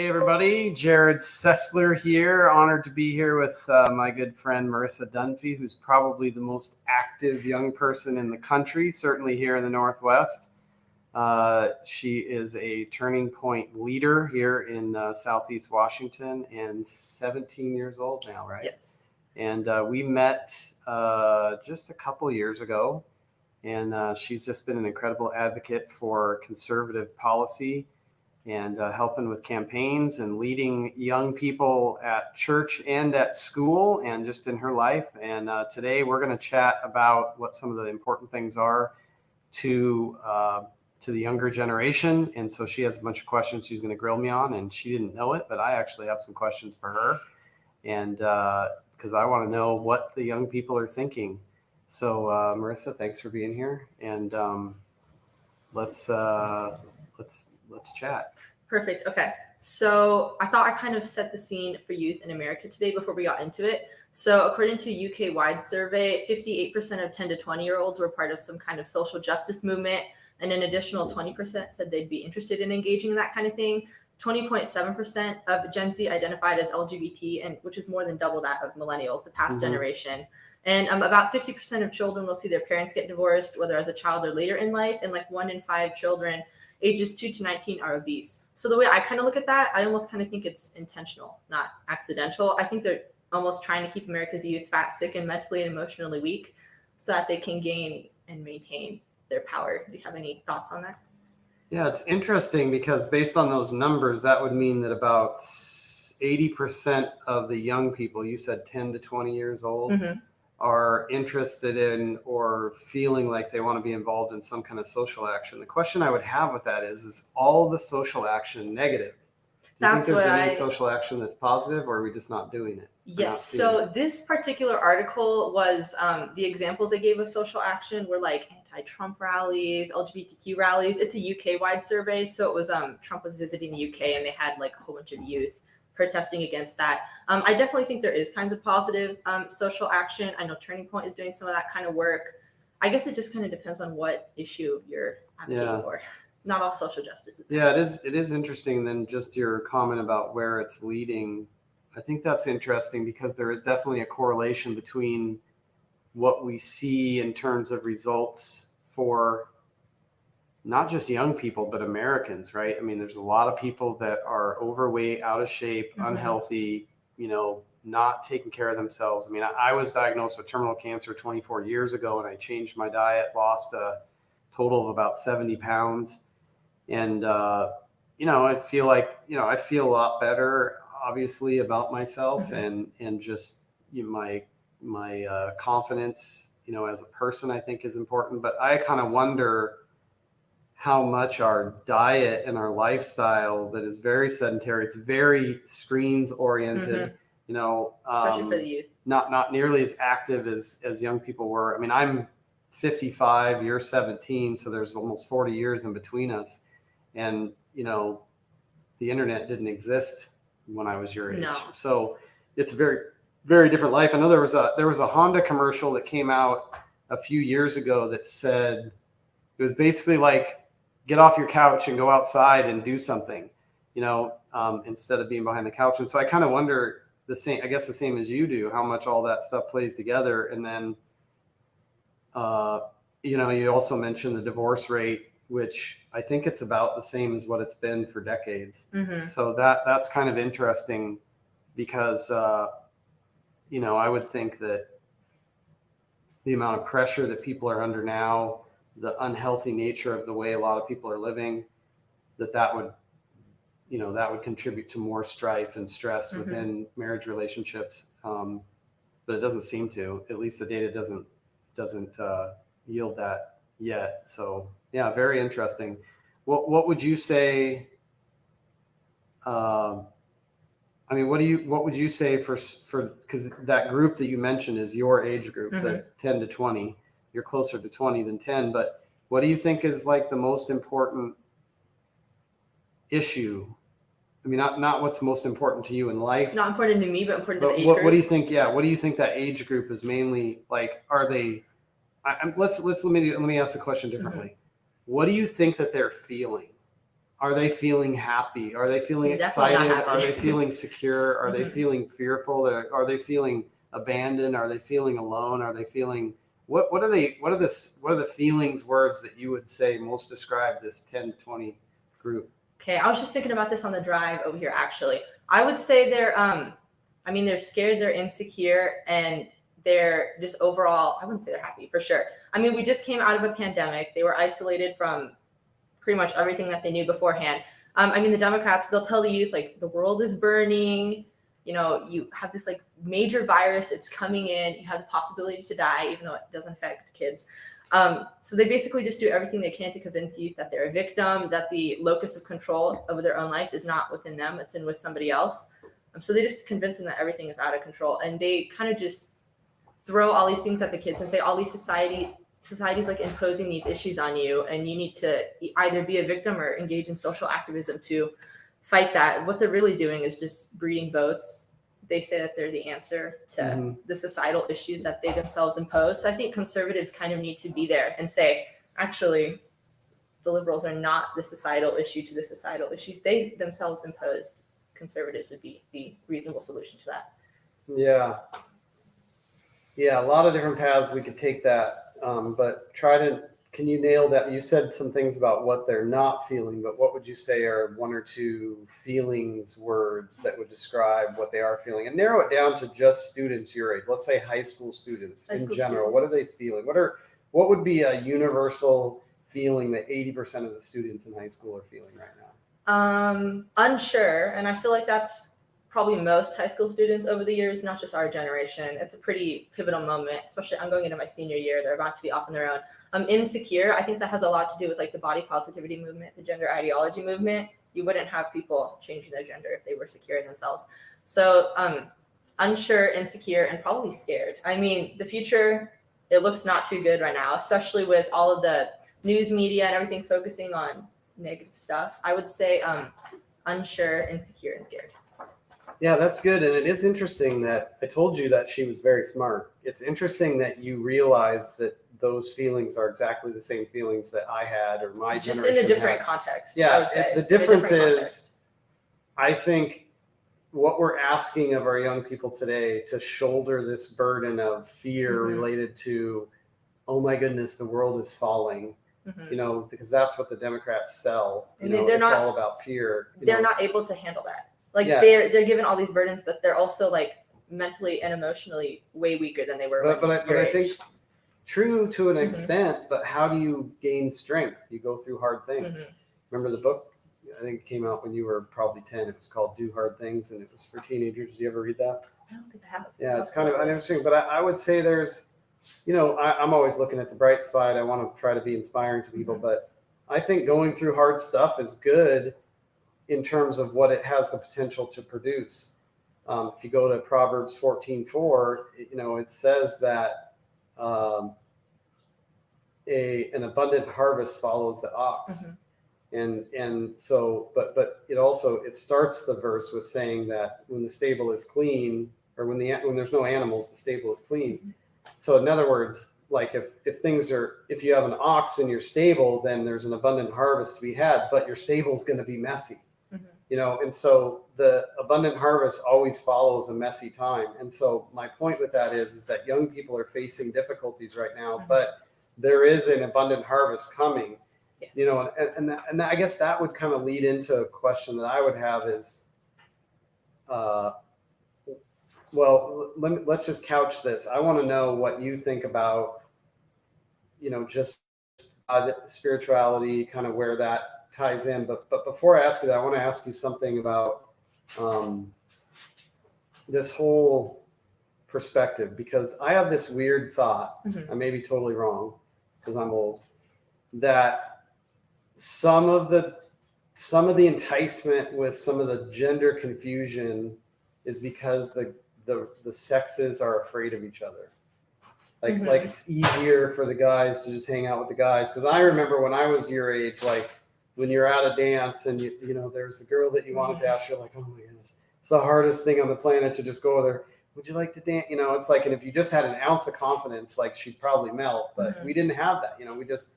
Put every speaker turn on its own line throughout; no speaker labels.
Hey everybody, Jerrod Sessler here. Honored to be here with my good friend Marisa Dunfee, who's probably the most active young person in the country, certainly here in the Northwest. She is a Turning Point leader here in Southeast Washington and 17 years old now, right?
Yes.
And we met just a couple of years ago, and she's just been an incredible advocate for conservative policy and helping with campaigns and leading young people at church and at school and just in her life. And today we're going to chat about what some of the important things are to the younger generation. And so she has a bunch of questions she's going to grill me on, and she didn't know it, but I actually have some questions for her. And because I want to know what the young people are thinking. So Marisa, thanks for being here. And let's chat.
Perfect. Okay. So I thought I kind of set the scene for youth in America today before we got into it. So according to a UK-wide survey, 58% of 10 to 20-year-olds were part of some kind of social justice movement, and an additional 20% said they'd be interested in engaging in that kind of thing. 20.7% of Gen Z identified as LGBT, and which is more than double that of millennials, the past generation. And about 50% of children will see their parents get divorced, whether as a child or later in life, and like 1 in 5 children ages 2 to 19 are obese. So the way I kind of look at that, I almost kind of think it's intentional, not accidental. I think they're almost trying to keep America's youth fat, sick, and mentally and emotionally weak so that they can gain and maintain their power. Do you have any thoughts on that?
Yeah, it's interesting because based on those numbers, that would mean that about 80% of the young people, you said 10 to 20 years old, are interested in or feeling like they want to be involved in some kind of social action. The question I would have with that is all the social action negative? Do you think there's any social action that's positive, or are we just not doing it?
Yes. So this particular article was the examples they gave of social action were like anti-Trump rallies, LGBTQ rallies. It's a UK-wide survey. So it was Trump was visiting the UK and they had like a whole bunch of youth protesting against that. I definitely think there is kinds of positive social action. I know Turning Point is doing some of that kind of work. I guess it just kind of depends on what issue you're advocating for. Not all social justice is bad.
Yeah, it is interesting. Then just your comment about where it's leading. I think that's interesting because there is definitely a correlation between what we see in terms of results for not just young people, but Americans, right? I mean, there's a lot of people that are overweight, out of shape, unhealthy, not taking care of themselves. I mean, I was diagnosed with terminal cancer 24 years ago, and I changed my diet, lost a total of about 70 pounds. And, I feel like, I feel a lot better, obviously, about myself and just my confidence, as a person, I think is important. But I kind of wonder how much our diet and our lifestyle that is very sedentary, it's very screens oriented,
especially for the youth,
not nearly as active as young people were. I mean, I'm 55, you're 17, so there's almost 40 years in between us. And, the internet didn't exist when I was your age.
No.
So it's a very, very different life. I know there was a Honda commercial that came out a few years ago that said, it was basically like, get off your couch and go outside and do something, instead of being behind the couch. And so I kind of wonder the same as you do, how much all that stuff plays together. And then, you also mentioned the divorce rate, which I think it's about the same as what it's been for decades. So that's kind of interesting because, I would think that the amount of pressure that people are under now, the unhealthy nature of the way a lot of people are living, that would contribute to more strife and stress within marriage relationships. But it doesn't seem to, at least the data doesn't yield that yet. So yeah, very interesting. What would you say? What would you say for because that group that you mentioned is your age group, the 10 to 20. You're closer to 20 than 10, but what do you think is like the most important issue? I mean, not what's most important to you in life.
Not important to me, but important to the age group.
What do you think? Yeah, what do you think that age group is mainly like? Are they? Let me ask the question differently. What do you think that they're feeling? are they feeling happy? Are they feeling
Definitely not
excited?
happy.
Are they feeling secure? Are they feeling fearful? Are they feeling abandoned? Are they feeling alone? Are they feeling what are the feelings words that you would say most describe this 10 to 20 group?
Okay, I was just thinking about this on the drive over here actually. I would say they're scared, they're insecure, and they're just overall, I wouldn't say they're happy for sure. I mean, we just came out of a pandemic. They were isolated from pretty much everything that they knew beforehand. I mean, the Democrats, they'll tell the youth, like, the world is burning. You have this like major virus, it's coming in, you have the possibility to die, even though it doesn't affect kids. So they basically just do everything they can to convince youth that they're a victim, that the locus of control over their own life is not within them, it's in with somebody else. So they just convince them that everything is out of control. And they kind of just throw all these things at the kids and say all these society's like imposing these issues on you, and you need to either be a victim or engage in social activism to fight that. What they're really doing is just breeding votes. They say that they're the answer to the societal issues that they themselves impose. So I think conservatives kind of need to be there and say, actually, the liberals are not the societal issue to the societal issues they themselves imposed. Conservatives would be the reasonable solution to that.
Yeah, a lot of different paths we could take that, but can you nail that? You said some things about what they're not feeling, but what would you say are one or two feelings words that would describe what they are feeling? And narrow it down to just students your age. Let's say high school students in general. What are they feeling? What would be a universal feeling that 80% of the students in high school are feeling right now?
Unsure, and I feel like that's probably most high school students over the years, not just our generation. It's a pretty pivotal moment, especially I'm going into my senior year. They're about to be off on their own. Insecure, I think that has a lot to do with like the body positivity movement, the gender ideology movement. You wouldn't have people changing their gender if they were secure in themselves. So unsure, insecure, and probably scared. I mean, the future, it looks not too good right now, especially with all of the news media and everything focusing on negative stuff. I would say unsure, insecure, and scared.
Yeah, that's good. And it is interesting that I told you that she was very smart. It's interesting that you realize that those feelings are exactly the same feelings that I had or my
just
generation
in a different
had.
context.
Yeah,
I would say.
The difference is, I think what we're asking of our young people today to shoulder this burden of fear related to, oh my goodness, the world is falling. Because that's what the Democrats sell. It's all about fear.
They're not able to handle that. Like they're given all these burdens, but they're also like mentally and emotionally way weaker than they were.
But I think true to an extent. But how do you gain strength? You go through hard things. Remember the book? I think it came out when you were probably 10. It was called "Do Hard Things," and it was for teenagers. Did you ever read that?
I don't think I have.
Yeah, it's kind of interesting. But I would say there's, I'm always looking at the bright side. I want to try to be inspiring to people, but I think going through hard stuff is good in terms of what it has the potential to produce. If you go to Proverbs 14:4, it says that an abundant harvest follows the ox. And so, but it starts the verse with saying that when the stable is clean, or when there's no animals, the stable is clean. So in other words, like if you have an ox in your stable, then there's an abundant harvest to be had, but your stable's going to be messy. And so the abundant harvest always follows a messy time. And so my point with that is that young people are facing difficulties right now, but there is an abundant harvest coming. Yes. And I guess that would kind of lead into a question that I would have is, let's just couch this. I want to know what you think about, just spirituality, kind of where that ties in. But before I ask you that, I want to ask you something about this whole perspective, because I have this weird thought. I may be totally wrong because I'm old, that some of the enticement with some of the gender confusion is because the sexes are afraid of each other. Like it's easier for the guys to just hang out with the guys. Because I remember when I was your age, like when you're at a dance and there's the girl that you wanted to ask, you're like, oh my goodness, it's the hardest thing on the planet to just go with her. Would you like to dance? It's like, and if you just had an ounce of confidence, like she'd probably melt. But we didn't have that. We're just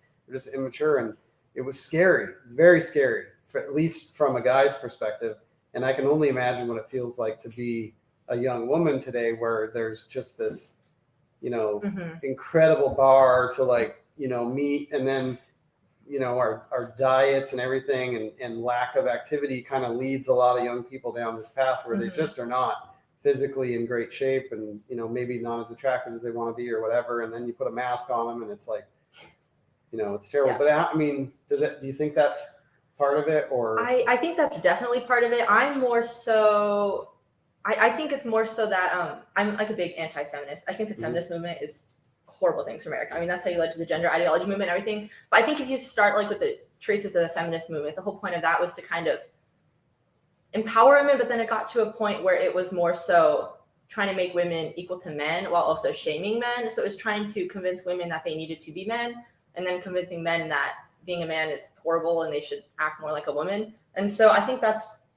immature, and it was scary. It was very scary at least from a guy's perspective. And I can only imagine what it feels like to be a young woman today, where there's just this, incredible bar to meet, and then our diets and everything and lack of activity kind of leads a lot of young people down this path where they just are not physically in great shape, and maybe not as attractive as they want to be or whatever, and then you put a mask on them and it's like, it's terrible. But I mean, do you think that's part of it? Or
I think that's definitely part of it. I'm more so I think it's more so that I'm like a big anti-feminist. I think the feminist movement is horrible things for America. I mean, that's how you led to the gender ideology movement and everything. But I think if you start like with the traces of the feminist movement, the whole point of that was to kind of empower women, but then it got to a point where it was more so trying to make women equal to men while also shaming men. So it was trying to convince women that they needed to be men, and then convincing men that being a man is horrible and they should act more like a woman. And so I think that's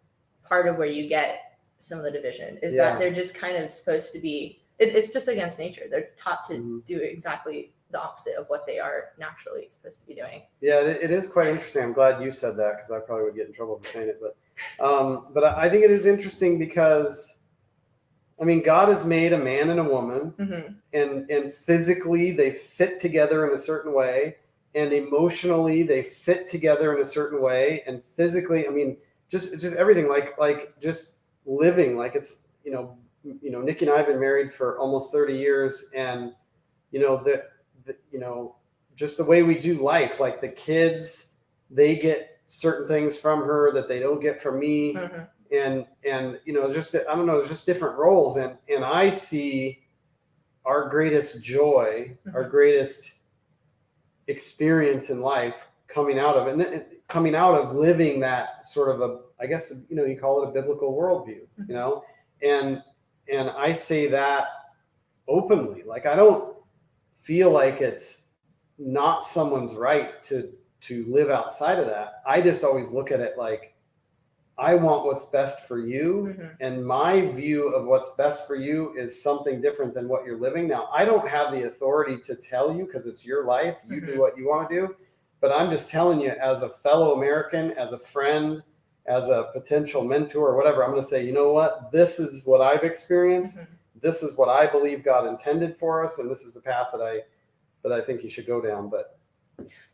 part of where you get some of the division, is that they're just kind of supposed to be, it's just against nature. They're taught to do exactly the opposite of what they are naturally supposed to be doing.
Yeah, it is quite interesting. I'm glad you said that, because I probably would get in trouble for saying it. But I think it is interesting because, I mean, God has made a man and a woman, and physically they fit together in a certain way, and emotionally they fit together in a certain way, and physically, I mean, just everything, like just living, like it's, Nikki and I have been married for almost 30 years, and just the way we do life, like the kids, they get certain things from her that they don't get from me. And just, I don't know, just different roles. And I see our greatest joy, our greatest experience in life coming out of living that sort of I guess, you call it a biblical worldview, and I say that openly. Like, I don't feel like it's not someone's right to live outside of that. I just always look at it like, I want what's best for you, and my view of what's best for you is something different than what you're living. Now, I don't have the authority to tell you, because it's your life. You do what you want to do. But I'm just telling you, as a fellow American, as a friend, as a potential mentor or whatever, I'm going to say, you know what? This is what I've experienced. This is what I believe God intended for us, and this is the path that I think you should go down. But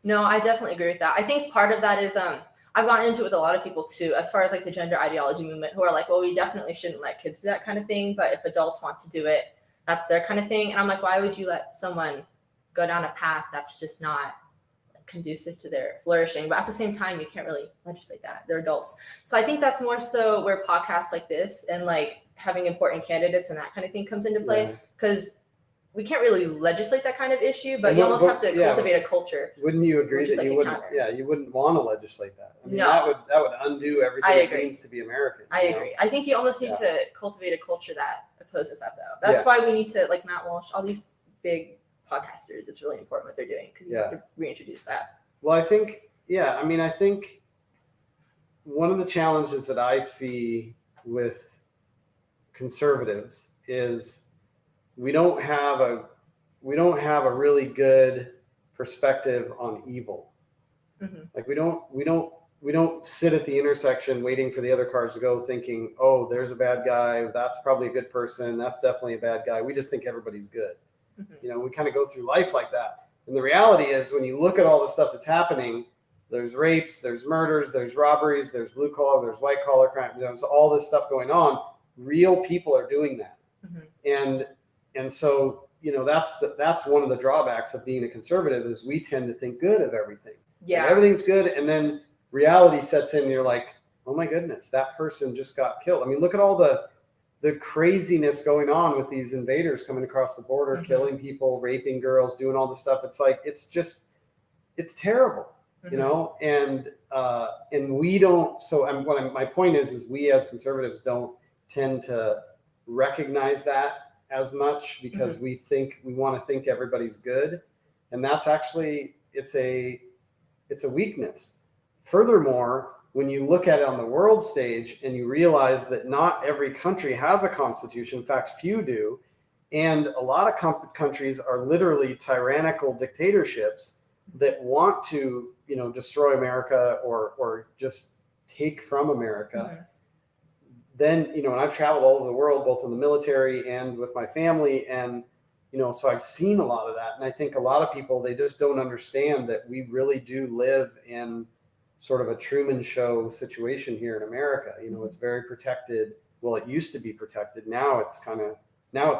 no, I definitely agree with that. I think part of that is I've gotten into it with a lot of people too, as far as like the gender ideology movement, who are like, well, we definitely shouldn't let kids do that kind of thing, but if adults want to do it, that's their kind of thing. And I'm like, why would you let someone go down a path that's just not conducive to their flourishing? But at the same time, you can't really legislate that. They're adults. So I think that's more so where podcasts like this and like having important candidates and that kind of thing comes into play, because we can't really legislate that kind of issue, but you almost have to cultivate a culture.
Wouldn't you agree that you wouldn't? Yeah, you wouldn't want to legislate that. I mean, that would undo everything it means to be American.
I agree. I think you almost need to cultivate a culture that opposes that, though. That's why we need to, like Matt Walsh, all these big podcasters. It's really important what they're doing, because you have to reintroduce that.
Well, I think I think one of the challenges that I see with conservatives is we don't have a really good perspective on evil. Like we don't sit at the intersection waiting for the other cars to go, thinking, oh, there's a bad guy, that's probably a good person, that's definitely a bad guy. We just think everybody's good. We kind of go through life like that. And the reality is, when you look at all the stuff that's happening, there's rapes, there's murders, there's robberies, there's blue collar, there's white collar crime, there's all this stuff going on. Real people are doing that. And so, that's one of the drawbacks of being a conservative, is we tend to think good of everything.
Yeah.
And everything's good. And then reality sets in and you're like, oh my goodness, that person just got killed. I mean, look at all the craziness going on with these invaders coming across the border, killing people, raping girls, doing all this stuff. It's like, it's terrible, and we don't. So my point is we as conservatives don't tend to recognize that as much, because we want to think everybody's good. And that's actually, it's a weakness. Furthermore, when you look at it on the world stage and you realize that not every country has a constitution, in fact, few do, and a lot of countries are literally tyrannical dictatorships that want to, destroy America or just take from America, then, you know, and I've traveled all over the world, both in the military and with my family. And, you know, so I've seen a lot of that. And I think a lot of people, they just don't understand that we really do live in sort of a Truman Show situation here in America. You know, it's very protected. Well, it used to be protected. Now it's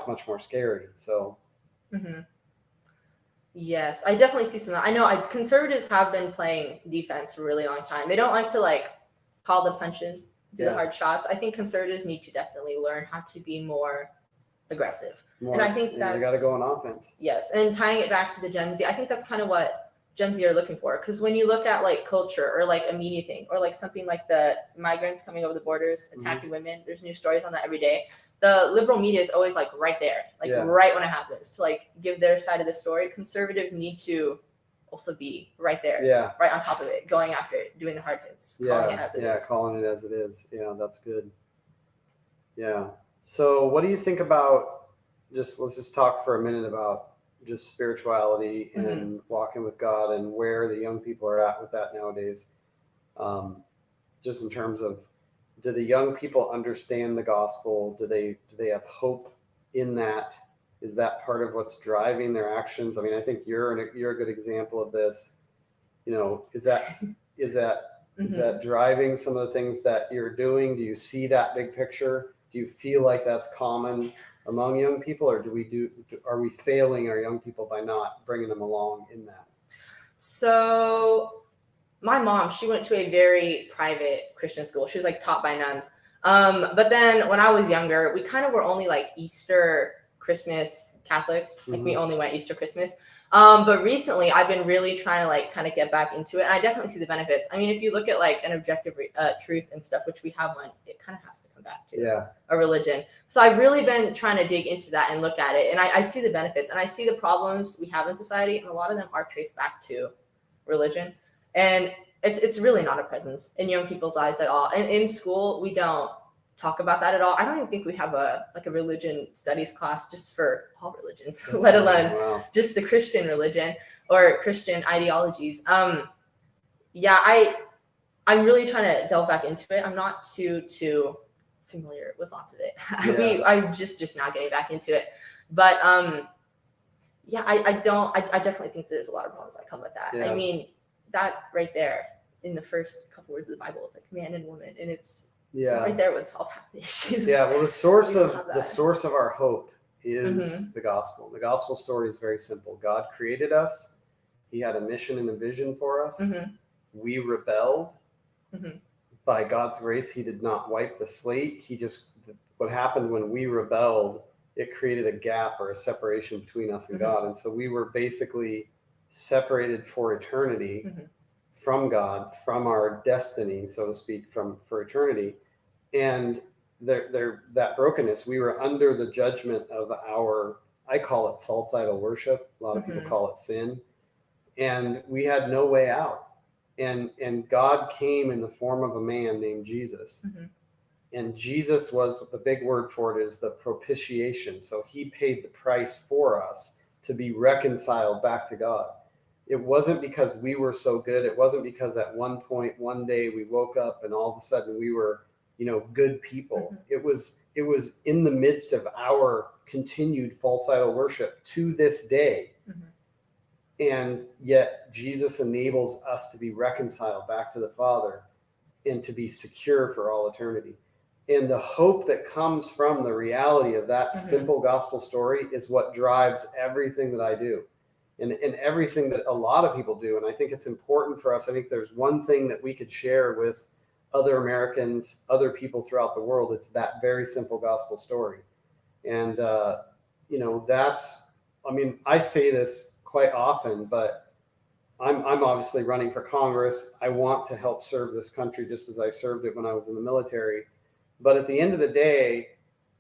much more scary. So.
Yes, I definitely see some. I know conservatives have been playing defense for a really long time. They don't like to like call the punches, do the hard shots. I think conservatives need to definitely learn how to be more aggressive. And I think that's,
they got to go on offense.
Yes, and tying it back to the Gen Z, I think that's kind of what Gen Z are looking for. Because when you look at like culture or like a media thing or like something like the migrants coming over the borders, attacking women, there's new stories on that every day. The liberal media is always like right there, like right when it happens to like give their side of the story. Conservatives need to also be right there, right on top of it, going after it, doing the hard hits, calling it as it is.
Calling it as it is. Yeah, that's good. Yeah. So what do you think about, let's just talk for a minute about just spirituality and walking with God and where the young people are at with that nowadays. Just in terms of, do the young people understand the gospel? Do they have hope in that? Is that part of what's driving their actions? I mean, I think you're a good example of this. You know, is that driving some of the things that you're doing? Do you see that big picture? Do you feel like that's common among young people, or are we failing our young people by not bringing them along in that?
So my mom, she went to a very private Christian school. She was like taught by nuns. But then when I was younger, we kind of were only like Easter, Christmas Catholics. Like we only went Easter, Christmas. But recently I've been really trying to like kind of get back into it. And I definitely see the benefits. I mean, if you look at like an objective truth and stuff, which we have one, it kind of has to come back to a religion. So I've really been trying to dig into that and look at it. And I see the benefits and I see the problems we have in society. And a lot of them are traced back to religion. And it's really not a presence in young people's lives at all. And in school, we don't talk about that at all. I don't even think we have a religion studies class just for all religions, let alone just the Christian religion or Christian ideologies. I'm really trying to delve back into it. I'm not too familiar with lots of it. I'm just not getting back into it. But I definitely think there's a lot of problems that come with that. I mean, that right there in the first couple words of the Bible, it's like man and woman, and it's right there would solve half the issues.
Yeah, well, the source of our hope is the gospel. The gospel story is very simple. God created us. He had a mission and a vision for us. We rebelled. By God's grace, he did not wipe the slate. What happened when we rebelled, it created a gap or a separation between us and God. And so we were basically separated for eternity from God, from our destiny, so to speak, for eternity. And that brokenness, we were under the judgment of I call it false idol worship. A lot of people call it sin. And we had no way out. And God came in the form of a man named Jesus. And Jesus was, the big word for it is the propitiation. So he paid the price for us to be reconciled back to God. It wasn't because we were so good. It wasn't because at one point, one day we woke up and all of a sudden we were, good people. It was in the midst of our continued false idol worship to this day. And yet Jesus enables us to be reconciled back to the Father and to be secure for all eternity. And the hope that comes from the reality of that simple gospel story is what drives everything that I do. And everything that a lot of people do. And I think it's important for us. I think there's one thing that we could share with other Americans, other people throughout the world. It's that very simple gospel story. And, I say this quite often, but I'm obviously running for Congress. I want to help serve this country just as I served it when I was in the military. But at the end of the day,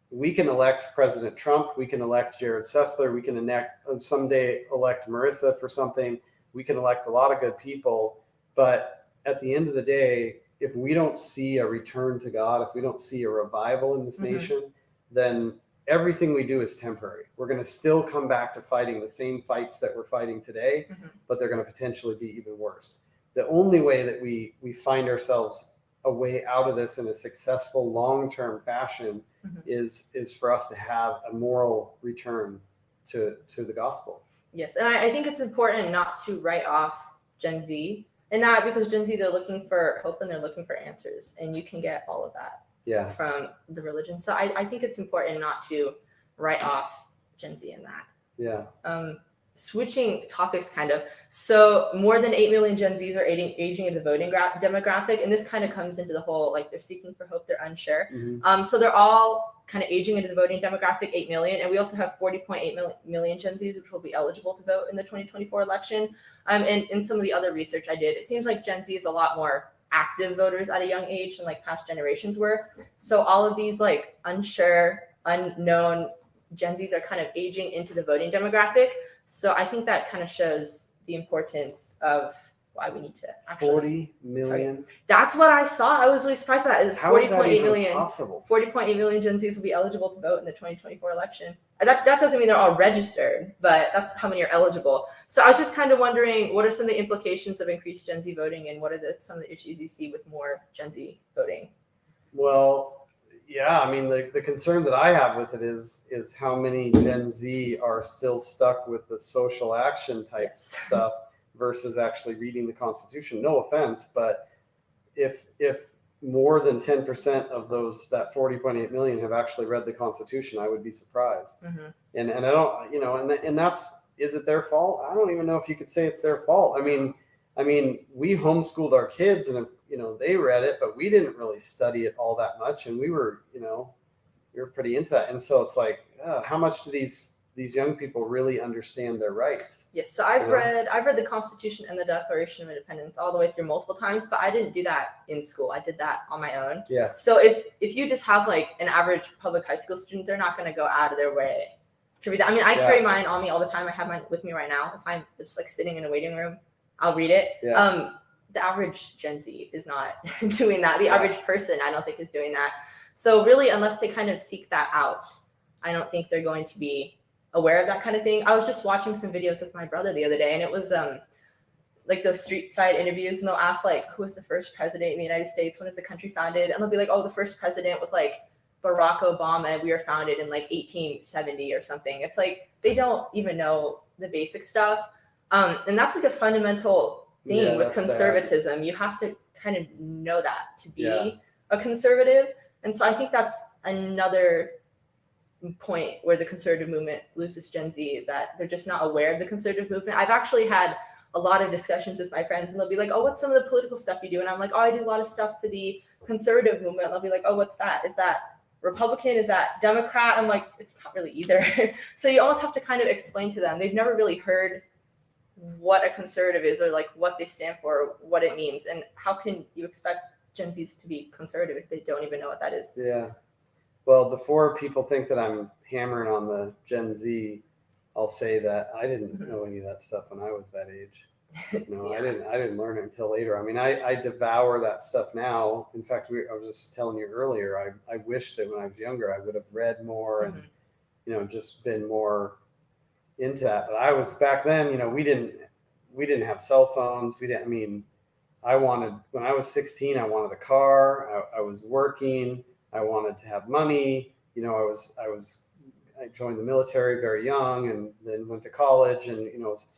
we can elect President Trump. We can elect Jerrod Sessler. We can someday elect Marisa for something. We can elect a lot of good people. But at the end of the day, if we don't see a return to God, if we don't see a revival in this nation, then everything we do is temporary. We're going to still come back to fighting the same fights that we're fighting today, but they're going to potentially be even worse. The only way that we find ourselves a way out of this in a successful long-term fashion is for us to have a moral return to the gospel.
Yes, and I think it's important not to write off Gen Z, and not because Gen Z, they're looking for hope and they're looking for answers, and you can get all of that from the religion. So I think it's important not to write off Gen Z in that.
Yeah.
Switching topics kind of. So more than 8 million Gen Zs are aging into the voting demographic. And this kind of comes into the whole, like, they're seeking for hope, they're unsure. So they're all kind of aging into the voting demographic, 8 million. And we also have 40.8 million Gen Zs, which will be eligible to vote in the 2024 election. And in some of the other research I did, it seems like Gen Z is a lot more active voters at a young age than like past generations were. So all of these like unsure, unknown Gen Zs are kind of aging into the voting demographic. So I think that kind of shows the importance of why we need to actually
40 million.
That's what I saw. I was really surprised by that. It's 40.8 million.
Possible?
40.8 million Gen Zs will be eligible to vote in the 2024 election. That doesn't mean they're all registered, but that's how many are eligible. So I was just kind of wondering, what are some of the implications of increased Gen Z voting, and what are some of the issues you see with more Gen Z voting?
Well, yeah, I mean, the concern that I have with it is how many Gen Z are still stuck with the social action type stuff versus actually reading the Constitution. No offense, but if more than 10% of that 40.8 million have actually read the Constitution, I would be surprised. And I don't, and that's, is it their fault? I don't even know if you could say it's their fault. I mean, we homeschooled our kids and they read it, but we didn't really study it all that much. And we were pretty into that. And so it's like, how much do these young people really understand their rights?
Yes. So I've read the Constitution and the Declaration of Independence all the way through multiple times, but I didn't do that in school. I did that on my own.
Yeah.
So if you just have like an average public high school student, they're not going to go out of their way to read that. I mean, I carry mine on me all the time. I have mine with me right now. If I'm just like sitting in a waiting room, I'll read it.
Yeah.
The average Gen Z is not doing that. The average person, I don't think, is doing that. So really, unless they kind of seek that out, I don't think they're going to be aware of that kind of thing. I was just watching some videos with my brother the other day, and it was like those street side interviews, and they'll ask like, who was the first president in the United States? When was the country founded? And they'll be like, oh, the first president was like Barack Obama. We were founded in like 1870 or something. It's like they don't even know the basic stuff. And that's like a fundamental thing with conservatism. Sad. You have to kind of know that to be a conservative. And so I think that's another point where the conservative movement loses Gen Z, is that they're just not aware of the conservative movement. I've actually had a lot of discussions with my friends, and they'll be like, oh, what's some of the political stuff you do? And I'm like, oh, I do a lot of stuff for the conservative movement. And they'll be like, oh, what's that? Is that Republican? Is that Democrat? I'm like, it's not really either. So you almost have to kind of explain to them. They've never really heard what a conservative is, or like what they stand for, or what it means. And how can you expect Gen Zs to be conservative if they don't even know what that is?
Yeah. Well, before people think that I'm hammering on the Gen Z, I'll say that I didn't know any of that stuff when I was that age. I didn't learn it until later. I mean, I devour that stuff now. In fact, I was just telling you earlier, I wish that when I was younger, I would have read more and, just been more into that. But I was back then, we didn't have cell phones. When I was 16, I wanted a car. I was working. I wanted to have money. I joined the military very young, and then went to college, and it was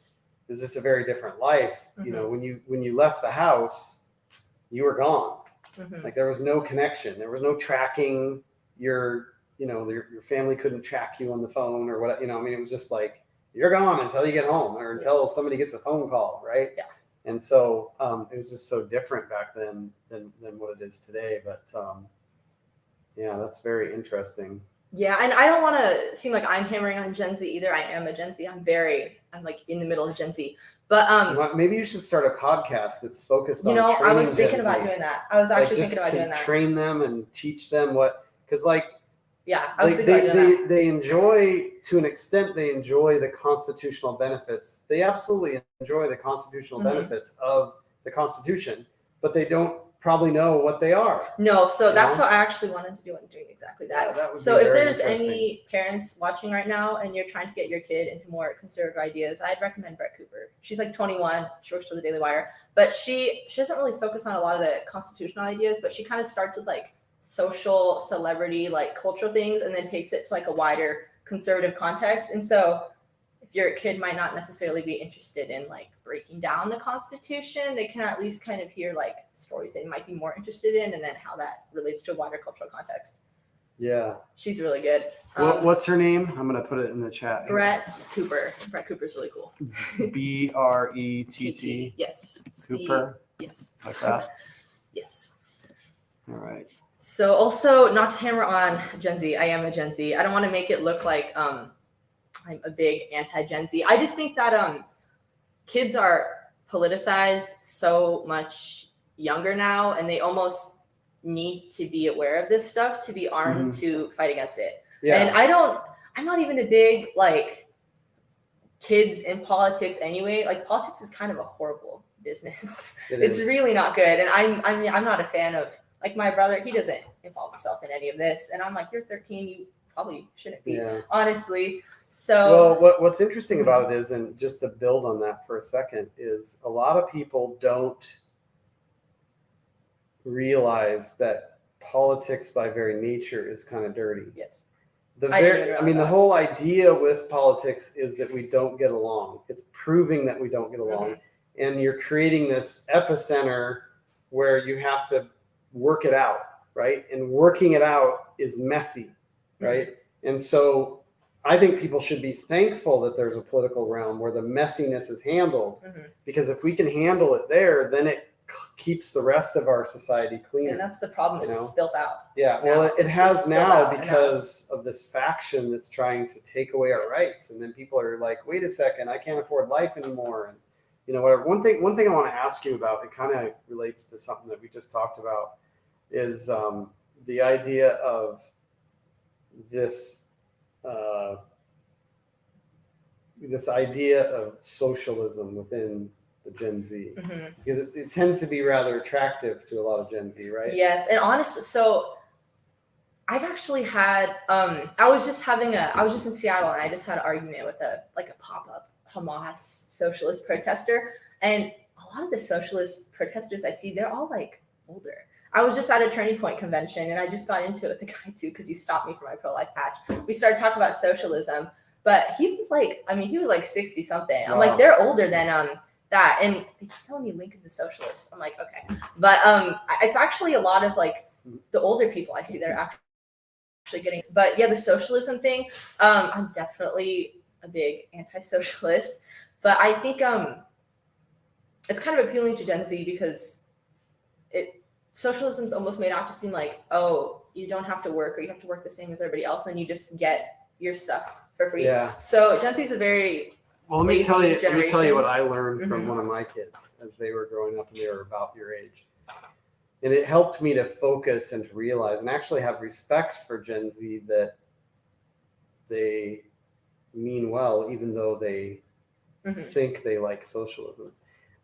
just a very different life. When you left the house, you were gone. Like there was no connection. There was no tracking. Your family couldn't track you on the phone or what. It was just like, you're gone until you get home, or until somebody gets a phone call, right?
Yeah.
And so it was just so different back then than what it is today. But that's very interesting.
Yeah, and I don't want to seem like I'm hammering on Gen Z either. I am a Gen Z. I'm like in the middle of Gen Z. But
maybe you should start a podcast that's focused on training
I was thinking
Gen
about
Z.
doing that. I was actually thinking about doing that.
Train them and teach them because I was
thinking about doing that.
They enjoy, to an extent, they enjoy the constitutional benefits. They absolutely enjoy the constitutional benefits of the Constitution, but they don't probably know what they are.
No, so that's
know?
what I actually wanted to do. I'm doing exactly that.
Yeah, that would
So
be
if
very
there's
interesting.
any parents watching right now and you're trying to get your kid into more conservative ideas, I'd recommend Brett Cooper. She's like 21. She works for the Daily Wire, but she doesn't really focus on a lot of the constitutional ideas, but she kind of starts with like social, celebrity, like cultural things, and then takes it to like a wider conservative context. And so if your kid might not necessarily be interested in like breaking down the Constitution, they can at least kind of hear like stories they might be more interested in, and then how that relates to a wider cultural context.
Yeah.
She's really good.
What's her name? I'm going to put it in the chat.
Brett Cooper. Brett Cooper's really cool.
Brett.
Yes.
Cooper.
Yes.
Like that?
Yes.
All right.
So also, not to hammer on Gen Z, I am a Gen Z. I don't want to make it look like I'm a big anti-Gen Z. I just think that kids are politicized so much younger now, and they almost need to be aware of this stuff to be armed to fight against it.
Yeah.
And I'm not even a big like kids in politics anyway. Like politics is kind of a horrible business. It's really not good. And I'm not a fan of, like, my brother, he doesn't involve himself in any of this. And I'm like, you're 13, you probably shouldn't be, honestly. So
well, what's interesting about it is, and just to build on that for a second, is a lot of people don't realize that politics by very nature is kind of dirty.
Yes.
The whole idea with politics is that we don't get along. It's proving that we don't get along. And you're creating this epicenter where you have to work it out, right? And working it out is messy, right? And so I think people should be thankful that there's a political realm where the messiness is handled, because if we can handle it there, then it keeps the rest of our society clean.
And that's the problem. It's spilt out.
Yeah, well, it has now because of this faction that's trying to take away our rights. And then people are like, wait a second, I can't afford life anymore. And, you know, whatever. One thing I want to ask you about, it kind of relates to something that we just talked about, is the idea of this idea of socialism within the Gen Z, because it tends to be rather attractive to a lot of Gen Z, right?
Yes, and honestly, so I've actually had I was just in Seattle, and I just had an argument with a pop-up Hamas socialist protester, and a lot of the socialist protesters I see, they're all like older. I was just at a Turning Point convention, and I just got into it with the guy too, because he stopped me for my pro-life patch. We started talking about socialism, but he was like 60 something. I'm like, they're older than that, and they keep telling me Lincoln's a socialist. I'm like, okay, but it's actually a lot of like the older people I see that are actually getting. But yeah, the socialism thing, I'm definitely a big anti-socialist, but I think it's kind of appealing to Gen Z because socialism's almost made out to seem like, oh, you don't have to work, or you have to work the same as everybody else, and you just get your stuff for free.
Yeah.
So Gen Z is a very
let me tell you what I learned from one of my kids as they were growing up, and they were about your age. And it helped me to focus and to realize and actually have respect for Gen Z, that they mean well, even though they think they like socialism.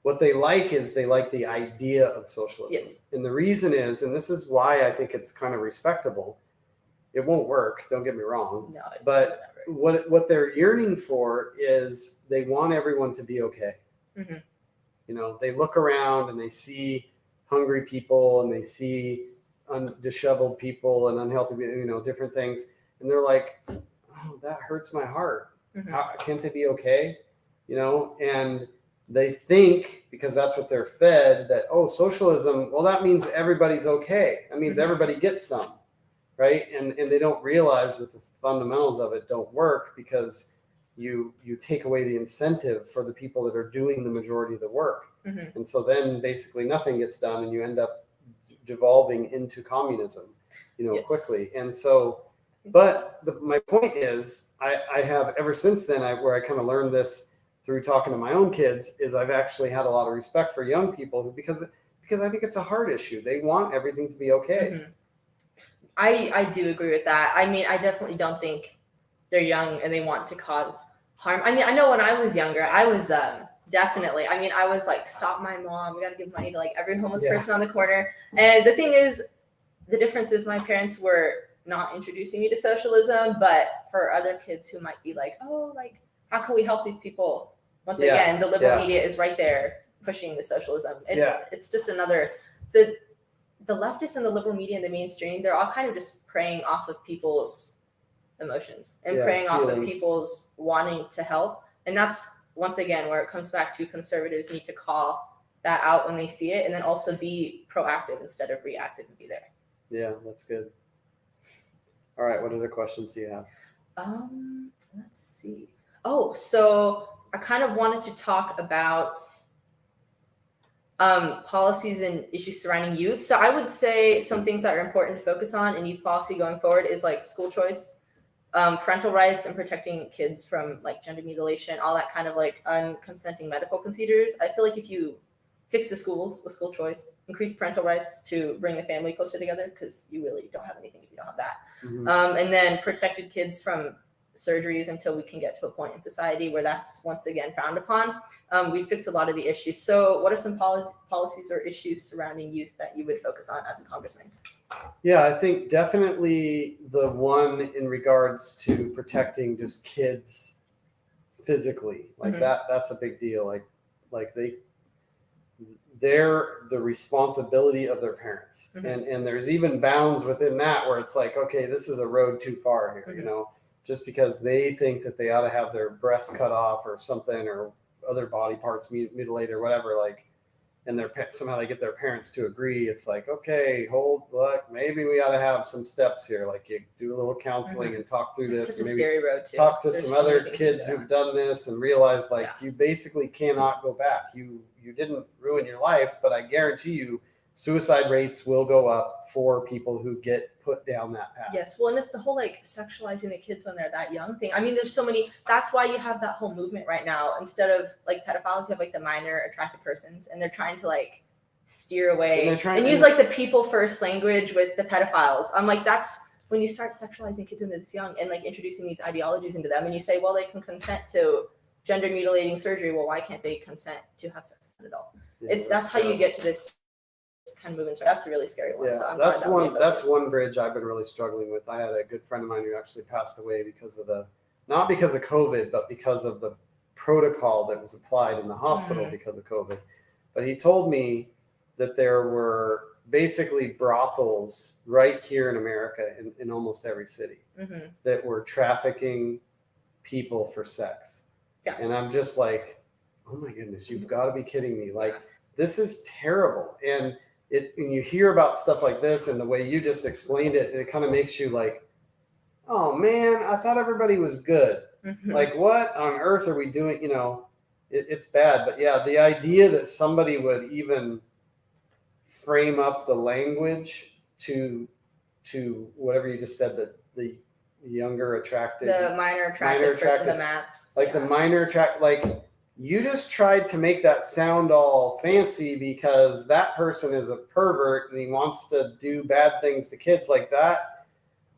What they like is they like the idea of socialism.
Yes.
And the reason is, and this is why I think it's kind of respectable, it won't work, don't get me wrong.
No,
but what they're yearning for is they want everyone to be okay. You know, they look around and they see hungry people, and they see disheveled people and unhealthy, you know, different things. And they're like, oh, that hurts my heart. How can't they be okay? You know, and they think, because that's what they're fed, that, oh, socialism, well, that means everybody's okay. That means everybody gets some, right? And they don't realize that the fundamentals of it don't work, because you take away the incentive for the people that are doing the majority of the work. And so then basically nothing gets done, and you end up devolving into communism, you know, quickly. And so, but my point is, I have ever since then, where I kind of learned this through talking to my own kids, is I've actually had a lot of respect for young people, because I think it's a hard issue. They want everything to be okay.
I do agree with that. I mean, I definitely don't think they're young and they want to cause harm. I mean, I know when I was younger, I was Definitely. I mean, I was like, stop my mom. We got to give money to like every homeless person on the corner. And the thing is, the difference is my parents were not introducing me to socialism, but for other kids who might be like, oh, like, how can we help these people? Once again, the liberal media is right there pushing the socialism. It's just another, the leftists and the liberal media and the mainstream, they're all kind of just preying off of people's emotions and preying off of people's wanting to help. And that's, once again, where it comes back to conservatives need to call that out when they see it, and then also be proactive instead of reactive and be there.
Yeah, that's good. All right, what other questions do you have?
Let's see. Oh, so I kind of wanted to talk about policies and issues surrounding youth. So I would say some things that are important to focus on in youth policy going forward is like school choice, parental rights, and protecting kids from like gender mutilation, all that kind of like unconsenting medical procedures. I feel like if you fix the schools with school choice, increase parental rights to bring the family closer together, because you really don't have anything if you don't have that. And then protected kids from surgeries until we can get to a point in society where that's once again frowned upon. We fix a lot of the issues. So what are some policies or issues surrounding youth that you would focus on as a congressman?
Yeah, I think definitely the one in regards to protecting just kids physically, like that's a big deal. Like they're the responsibility of their parents. And there's even bounds within that where it's like, okay, this is a road too far here, you know, just because they think that they ought to have their breasts cut off or something, or other body parts mutilated or whatever, like, and somehow they get their parents to agree. It's like, okay, look, maybe we ought to have some steps here. Like, you do a little counseling and talk through this.
It's such a
maybe
scary road too.
Talk to some other kids who've done this and realize, like, you basically cannot go back. You didn't ruin your life, but I guarantee you suicide rates will go up for people who get put down that path.
Yes, well, and it's the whole like sexualizing the kids when they're that young thing. I mean, there's so many. That's why you have that whole movement right now. Instead of like pedophiles, you have like the minor attracted persons, and they're trying to like steer away and use like the people first language with the pedophiles. I'm like, that's when you start sexualizing kids when they're this young and like introducing these ideologies into them, and you say, well, they can consent to gender mutilating surgery. Well, why can't they consent to have sex with an adult? Yeah, that's how you get to this kind of movements. That's a really scary one.
Yeah,
so
that's one bridge I've been really struggling with. I had a good friend of mine who actually passed away because of not because of COVID, but because of the protocol that was applied in the hospital because of COVID. But he told me that there were basically brothels right here in America in almost every city that were trafficking people for sex. Yeah. And I'm just like, oh my goodness, you've got to be kidding me. Like, this is terrible. And you hear about stuff like this and the way you just explained it, and it kind of makes you like, oh man, I thought everybody was good. Like, what on earth are we doing? You know, it's bad. But yeah, the idea that somebody would even frame up the language to whatever you just said, that the younger attracted,
the minor attracted person, the maps,
like the minor attract, like, you just tried to make that sound all fancy because that person is a pervert and he wants to do bad things to kids like that.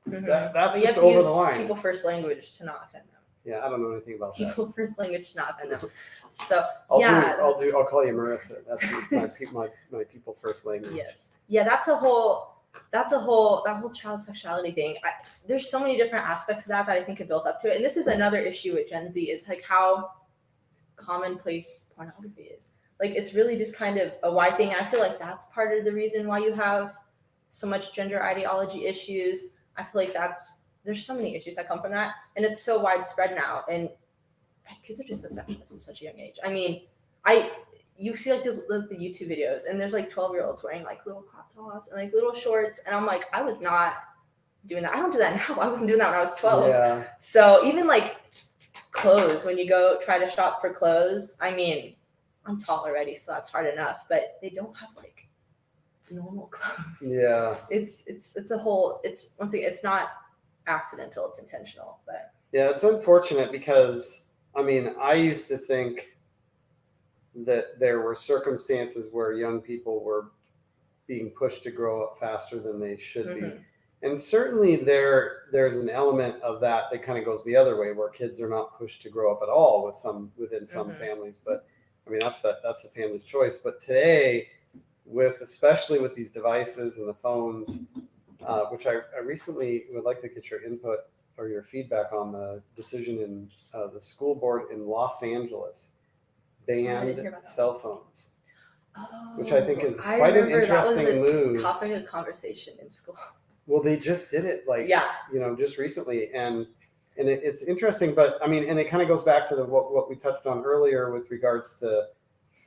That's just over the line.
People first language to not offend them.
Yeah, I don't know anything about that.
People first language to not offend them. So
I'll call you Marisa. That's my people first language.
Yes. Yeah, that whole child sexuality thing. There's so many different aspects of that I think have built up to it. And this is another issue with Gen Z, is like how commonplace pornography is. Like, it's really just kind of a wide thing. And I feel like that's part of the reason why you have so much gender ideology issues. I feel like there's so many issues that come from that, and it's so widespread now. And kids are just so sexualized from such a young age. I mean, you see like the YouTube videos, and there's like 12-year-olds wearing like little crop tops and like little shorts, and I'm like, I was not doing that. I don't do that now. I wasn't doing that when I was 12. Yeah. So even like clothes, when you go try to shop for clothes, I mean, I'm tall already, so that's hard enough, but they don't have like normal clothes.
Yeah.
It's once again, it's not accidental, it's intentional. But
yeah, it's unfortunate because, I mean, I used to think that there were circumstances where young people were being pushed to grow up faster than they should be. And certainly there's an element of that kind of goes the other way, where kids are not pushed to grow up at all within some families. But I mean, that's the family's choice. But today, especially with these devices and the phones, which I recently would like to get your input or your feedback on the decision in the school board in Los Angeles banned cell phones.
Oh,
which I think is
I
quite an
remember that was
interesting
a
move.
topic of conversation in school.
Well, they just did it just recently, and it's interesting. But I mean, and it kind of goes back to what we touched on earlier with regards to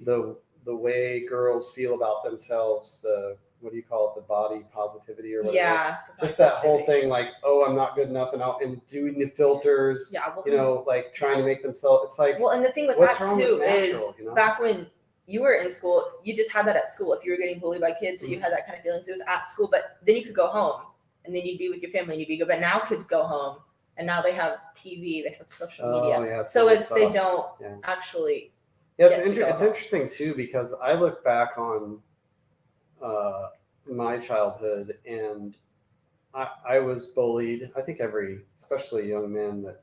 the way girls feel about themselves. What do you call it? The body positivity or whatever.
Yeah.
Just that whole thing, like, oh, I'm not good enough, and doing the filters.
Yeah. Well,
like trying to make themselves. It's like,
well, and the thing with that too is back when you were in school, you just had that at school. If you were getting bullied by kids or you had that kind of feelings, it was at school. But then you could go home and then you'd be with your family and you'd be good. But now kids go home and now they have TV, they have social media.
Yeah,
so they don't actually.
Yeah, it's interesting too, because I look back on my childhood, and I was bullied. I think especially young men that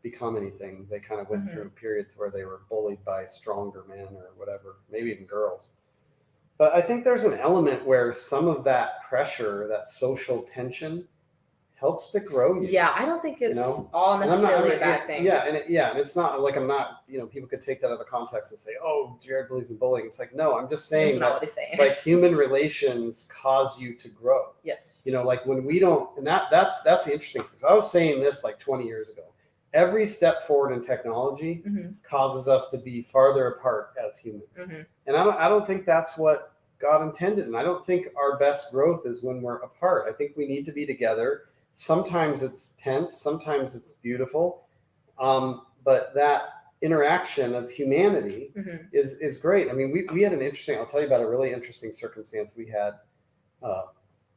become anything, they kind of went through periods where they were bullied by stronger men or whatever, maybe even girls. But I think there's an element where some of that pressure, that social tension, helps to grow you.
Yeah, I don't think it's all necessarily a bad thing.
Yeah, and it's not like I'm not. People could take that out of context and say, "Oh, Jerrod believes in bullying." It's like, no, I'm just saying
that's not what he's saying.
Like human relations cause you to grow.
Yes.
Like when we don't, and that's the interesting thing. So I was saying this like 20 years ago. Every step forward in technology causes us to be farther apart as humans, and I don't think that's what God intended, and I don't think our best growth is when we're apart. I think we need to be together. Sometimes it's tense, sometimes it's beautiful, but that interaction of humanity is great. I mean, we had I'll tell you about a really interesting circumstance we had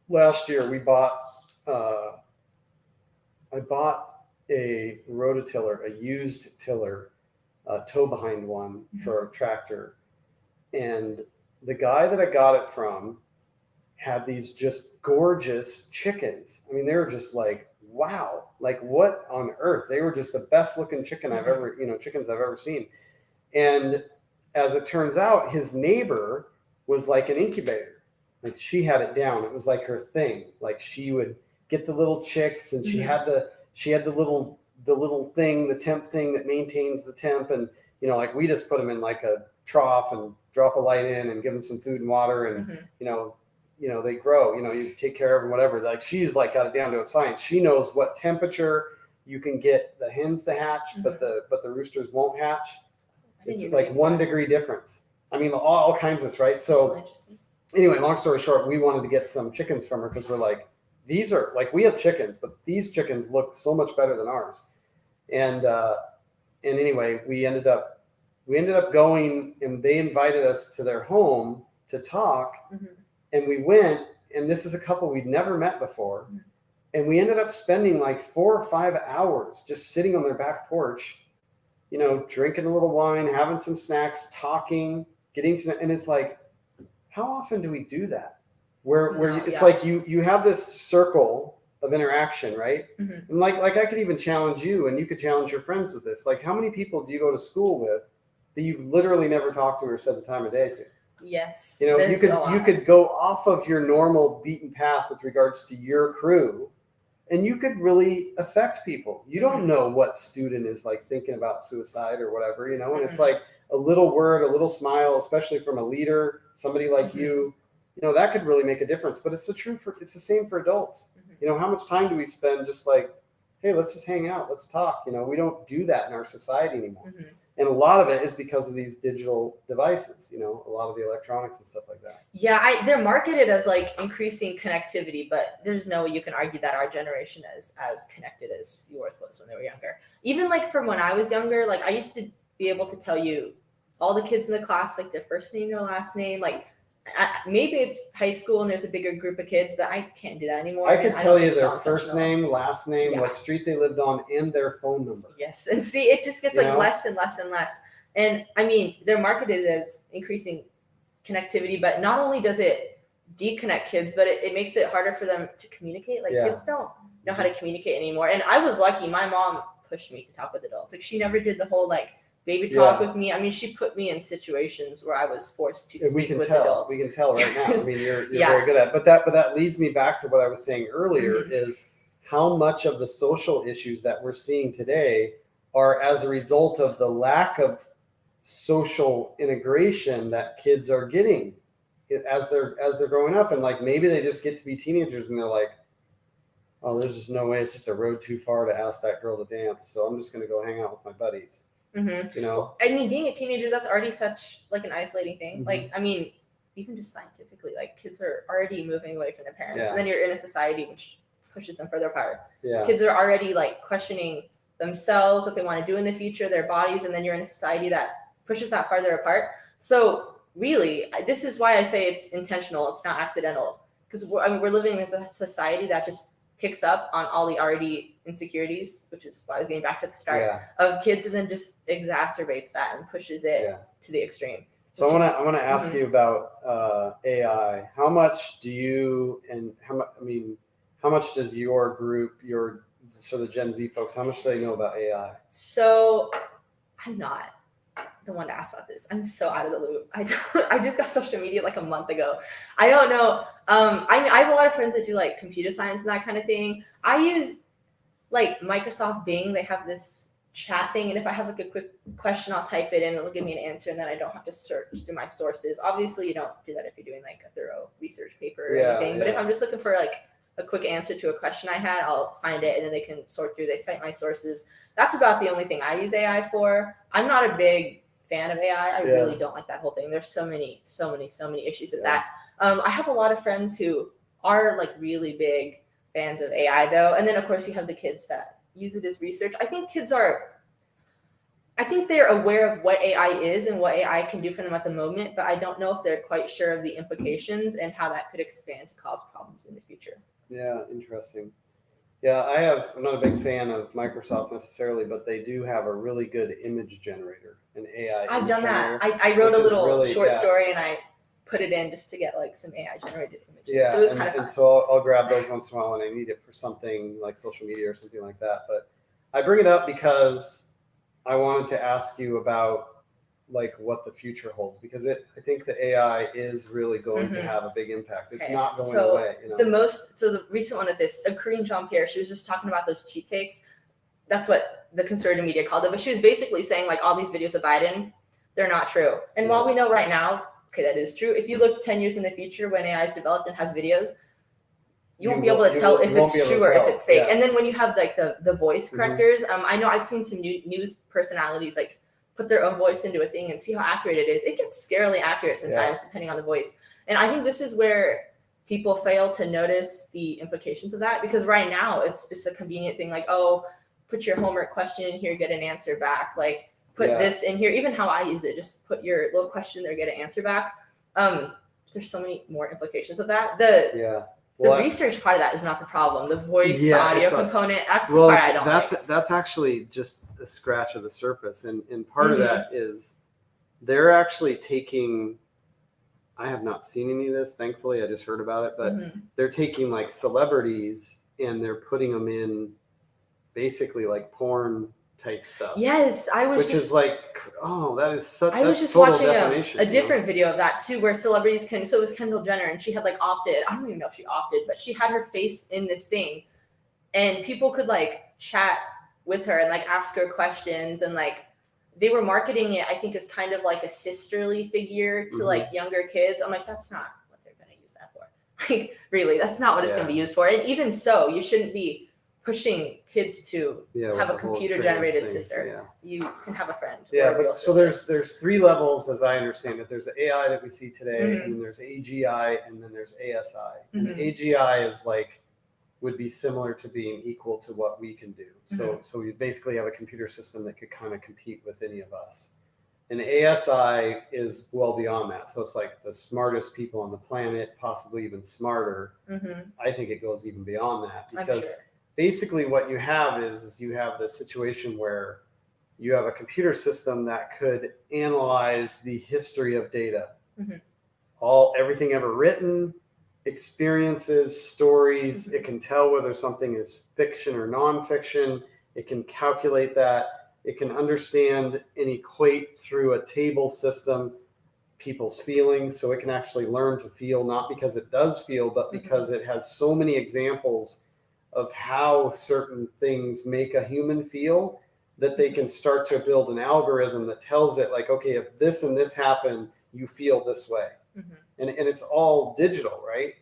last year. We bought, I bought a rototiller, a used tiller, tow behind one for a tractor. And the guy that I got it from had these just gorgeous chickens. I mean, they were just like, wow, like what on earth? They were just the best looking chickens I've ever seen. And as it turns out, his neighbor was like an incubator. Like she had it down. It was like her thing. Like she would get the little chicks, and she had the little thing, the temp thing that maintains the temp. And, like we just put them in like a trough and drop a light in and give them some food and water. And, they grow, you take care of them, whatever. Like she's like got it down to a science. She knows what temperature you can get the hens to hatch, but the roosters won't hatch. It's like 1 degree difference. I mean, all kinds of this, right? So anyway, long story short, we wanted to get some chickens from her because we're like, these are like, we have chickens, but these chickens look so much better than ours. And anyway, we ended up going, and they invited us to their home to talk. And we went, and this is a couple we'd never met before. And we ended up spending like 4 or 5 hours just sitting on their back porch, drinking a little wine, having some snacks, talking, and it's like, how often do we do that? It's like you have this circle of interaction, right? And like I could even challenge you, and you could challenge your friends with this. Like, how many people do you go to school with that you've literally never talked to or said the time of day to?
Yes.
You could go off of your normal beaten path with regards to your crew, and you could really affect people. You don't know what student is like thinking about suicide or whatever, and it's like a little word, a little smile, especially from a leader, somebody like you, that could really make a difference. But it's the same for adults. How much time do we spend just like, hey, let's just hang out, let's talk. We don't do that in our society anymore. And a lot of it is because of these digital devices, a lot of the electronics and stuff like that.
Yeah, they're marketed as like increasing connectivity, but there's no way you can argue that our generation is as connected as yours was when they were younger. Even like from when I was younger, like I used to be able to tell you all the kids in the class, like their first name, their last name. Like maybe it's high school and there's a bigger group of kids, but I can't do that anymore.
I could tell you their first name, last name, what street they lived on, and their phone number.
Yes. And see, it just gets like less and less and less. And I mean, they're marketed as increasing connectivity, but not only does it deconnect kids, but it makes it harder for them to communicate. Like kids don't know how to communicate anymore. And I was lucky. My mom pushed me to talk with adults. Like she never did the whole like baby talk with me. I mean, she put me in situations where I was forced to speak with adults.
We can tell right now. I mean, you're very good at it. But that leads me back to what I was saying earlier is how much of the social issues that we're seeing today are as a result of the lack of social integration that kids are getting as they're growing up. And like maybe they just get to be teenagers and they're like, oh, there's just no way. It's just a road too far to ask that girl to dance. So I'm just going to go hang out with my buddies. You know,
well, I mean, being a teenager, that's already such like an isolating thing. Like, I mean, even just scientifically, like kids are already moving away from their parents, and then you're in a society which pushes them further apart. Kids are already like questioning themselves, what they want to do in the future, their bodies, and then you're in a society that pushes that farther apart. So really, this is why I say it's intentional. It's not accidental, because we're living in a society that just picks up on all the already insecurities, which is why I was getting back to the start of kids, and then just exacerbates that and pushes it to the extreme.
So I want to ask you about AI. How much do you how much does your group, the Gen Z folks, how much do they know about AI?
So I'm not the one to ask about this. I'm so out of the loop. I just got social media like a month ago. I don't know. I mean, I have a lot of friends that do like computer science and that kind of thing. I use like Microsoft Bing. They have this chat thing, and if I have like a quick question, I'll type it in, it'll give me an answer, and then I don't have to search through my sources. Obviously, you don't do that if you're doing like a thorough research paper or anything. But if I'm just looking for like a quick answer to a question I had, I'll find it, and then they can sort through. They cite my sources. That's about the only thing I use AI for. I'm not a big fan of AI. I really don't like that whole thing. There's so many issues with that. I have a lot of friends who are like really big fans of AI though. And then of course you have the kids that use it as research. I think they're aware of what AI is and what AI can do for them at the moment, but I don't know if they're quite sure of the implications and how that could expand to cause problems in the future.
Yeah, interesting. Yeah, I'm not a big fan of Microsoft necessarily, but they do have a really good image generator, an AI.
I've done that. I wrote a little short story and I put it in just to get like some AI generated images.
Yeah,
so it was kind of fun.
And so I'll grab those once in a while when I need it for something like social media or something like that. But I bring it up because I wanted to ask you about like what the future holds, because I think the AI is really going to have a big impact. It's not going away. You know?
The recent one of this, Corinne Jean-Pierre, she was just talking about those cheap fakes. That's what the conservative media called it. But she was basically saying like all these videos of Biden, they're not true. And while we know right now, okay, that is true. If you look 10 years in the future when AI is developed and has videos, you won't be able to tell if it's true or if it's fake. And then when you have like the voice correctors, I know I've seen some news personalities like put their own voice into a thing and see how accurate it is. It gets scarily accurate sometimes depending on the voice. And I think this is where people fail to notice the implications of that, because right now it's just a convenient thing like, oh, put your homework question in here, get an answer back. Like put this in here. Even how I use it, just put your little question there, get an answer back. There's so many more implications of that. The research part of that is not the problem. The voice, the audio component, that's the part I don't like.
That's actually just a scratch of the surface. And part of that is they're actually taking, I have not seen any of this, thankfully, I just heard about it, but they're taking like celebrities and they're putting them in basically like porn type stuff.
Yes,
which is like, oh, that is such.
I was just watching a different video of that too, where celebrities can. So it was Kendall Jenner, and she had like opted. I don't even know if she opted, but she had her face in this thing, and people could like chat with her and like ask her questions, and like they were marketing it, I think, as kind of like a sisterly figure to like younger kids. I'm like, that's not what they're going to use that for. Like, really, that's not what it's going to be used for. And even so, you shouldn't be pushing kids to have a computer generated sister. You can have a friend.
But so there's three levels as I understand it. There's the AI that we see today, and there's AGI, and then there's ASI. And AGI is like would be similar to being equal to what we can do. So we basically have a computer system that could kind of compete with any of us. And ASI is well beyond that. So it's like the smartest people on the planet, possibly even smarter. I think it goes even beyond that, because basically what you have is you have the situation where you have a computer system that could analyze the history of data, everything ever written, experiences, stories. It can tell whether something is fiction or nonfiction. It can calculate that. It can understand and equate through a table system people's feelings, so it can actually learn to feel, not because it does feel, but because it has so many examples of how certain things make a human feel, that they can start to build an algorithm that tells it, like, okay, if this and this happen, you feel this way. And it's all digital, right?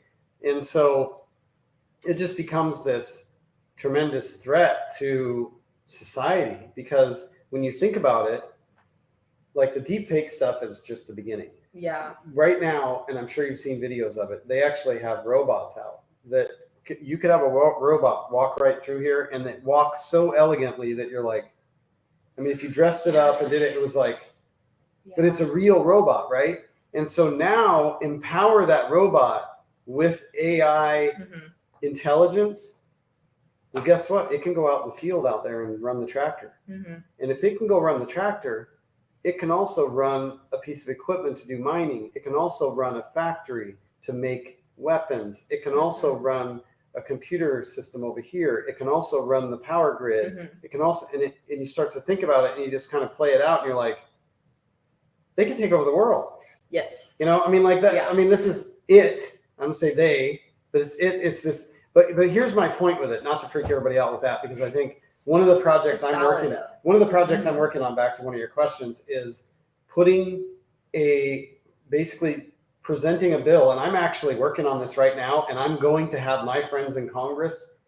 And so it just becomes this tremendous threat to society, because when you think about it, like, the deep fake stuff is just the beginning.
Yeah.
Right now, and I'm sure you've seen videos of it, they actually have robots out that you could have a robot walk right through here, and it walks so elegantly that you're like, I mean, if you dressed it up and did it, it was like, but it's a real robot, right? And so now empower that robot with AI intelligence. Well, guess what? It can go out in the field out there and run the tractor. And if it can go run the tractor, it can also run a piece of equipment to do mining. It can also run a factory to make weapons. It can also run a computer system over here. It can also run the power grid. It can also, and you start to think about it, and you just kind of play it out, and you're like, they can take over the world.
Yes.
You know, I mean, like that. Yeah. I mean, this is it. I'm gonna say they, but it's it. It's this. But here's my point with it. Not to freak everybody out with that, because I think one of the projects I'm working on, back to one of your questions, is basically presenting a bill, and I'm actually working on this right now, and I'm going to have my friends in Congress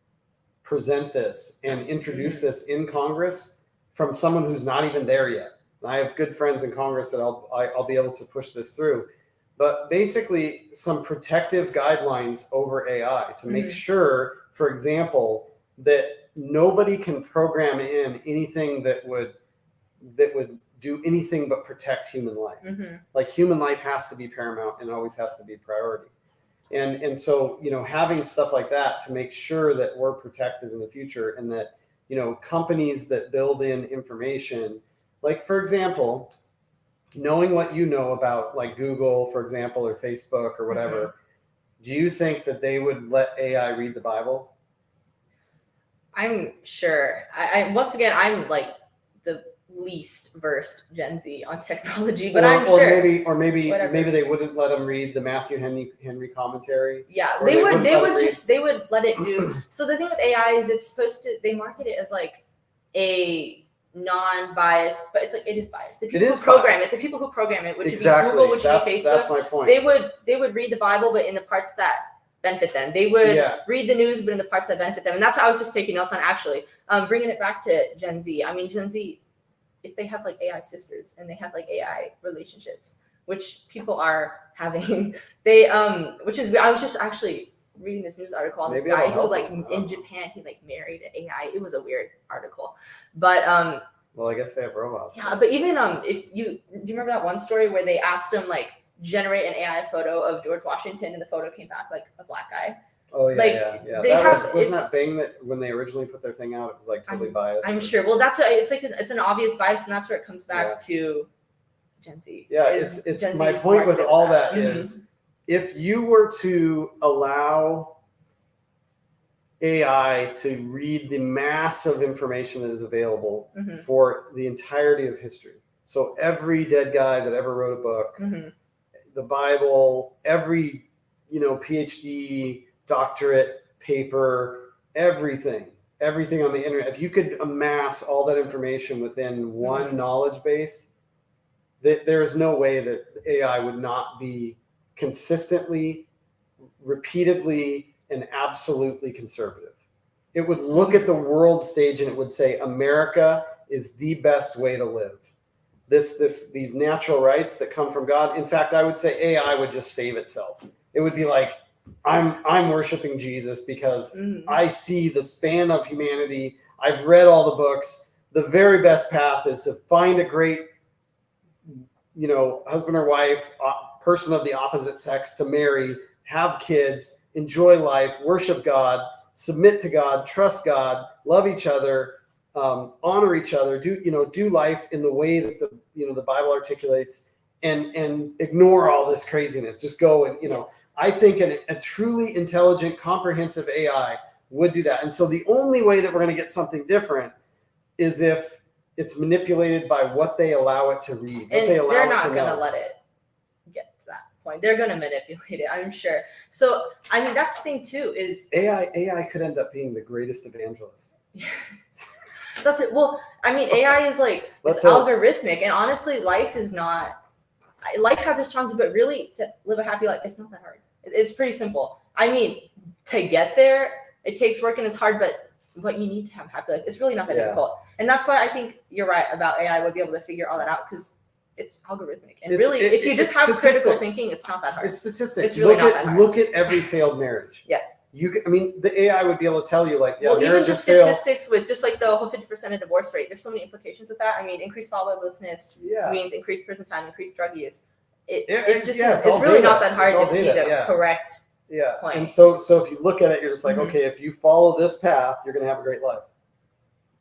present this and introduce this in Congress from someone who's not even there yet. I have good friends in Congress that I'll be able to push this through. But basically, some protective guidelines over AI to make sure, for example, that nobody can program in anything that would do anything but protect human life. Like, human life has to be paramount and always has to be priority. And so, you know, having stuff like that to make sure that we're protected in the future, and that, you know, companies that build in information, like, for example, knowing what you know about, like, Google, for example, or Facebook or whatever, do you think that they would let AI read the Bible?
I'm sure. I once again, I'm like the least versed Gen Z on technology, but I'm sure.
Maybe they wouldn't let them read the Matthew Henry commentary.
Yeah, they would let it do. So the thing with AI is they market it as like a non-biased, but it's like, it is biased. The people who program it, which would be Google, which would be Facebook,
that's my point.
They would read the Bible, but in the parts that benefit them. They would read the news, but in the parts that benefit them. And that's what I was just taking notes on, actually. Bringing it back to Gen Z. I mean, Gen Z, if they have like AI sisters and they have like AI relationships, which people are having, I was just actually reading this news article on this guy who, like, in Japan, he like married an AI. It was a weird article, but
well, I guess they have robots.
Yeah, but even do you remember that one story where they asked him, like, generate an AI photo of George Washington, and the photo came back like a black guy?
Oh yeah, like, yeah. Wasn't that Bing that when they originally put their thing out, it was like totally biased?
I'm sure. Well, that's what it's like. It's an obvious bias, and that's where it comes back to Gen Z.
Yeah, it's my point with all that is, if you were to allow AI to read the mass of information that is available for the entirety of history, so every dead guy that ever wrote a book, the Bible, every, you know, PhD, doctorate paper, everything on the internet, if you could amass all that information within one knowledge base, there is no way that AI would not be consistently, repeatedly, and absolutely conservative. It would look at the world stage and it would say, America is the best way to live. These natural rights that come from God. In fact, I would say AI would just save itself. It would be like, I'm worshiping Jesus because I see the span of humanity. I've read all the books. The very best path is to find a great, you know, husband or wife, person of the opposite sex to marry, have kids, enjoy life, worship God, submit to God, trust God, love each other, honor each other, do life in the way that the Bible articulates, and ignore all this craziness. Just go and, you know, I think a truly intelligent, comprehensive AI would do that. And so the only way that we're going to get something different is if it's manipulated by what they allow it to read, what
And
they allow
they're
it
not
to
going to
know.
let it get to that point. They're going to manipulate it, I'm sure. So, I mean, that's the thing too, is
AI could end up being the greatest evangelist.
that's it. Well, I mean, AI is like,
Let's
it's
hope.
algorithmic, and honestly, life has its challenges, but really to live a happy life, it's not that hard. It's pretty simple. I mean, to get there, it takes work and it's hard, but you need to have a happy life. It's really not that difficult. And that's why I think you're right about AI would be able to figure all that out, because it's algorithmic. And if you just have critical thinking, it's not that hard.
It's statistics.
It's really not that hard.
Look at every failed marriage.
Yes.
The AI would be able to tell you, like, yeah,
well, even
marriages
just statistics with just like the whole 50% of divorce rate. There's so many implications with that. I mean, increased fatherlessness means increased prison time, increased drug use. It's really not that hard to see the correct point.
And so if you look at it, you're just like, okay, if you follow this path, you're going to have a great life.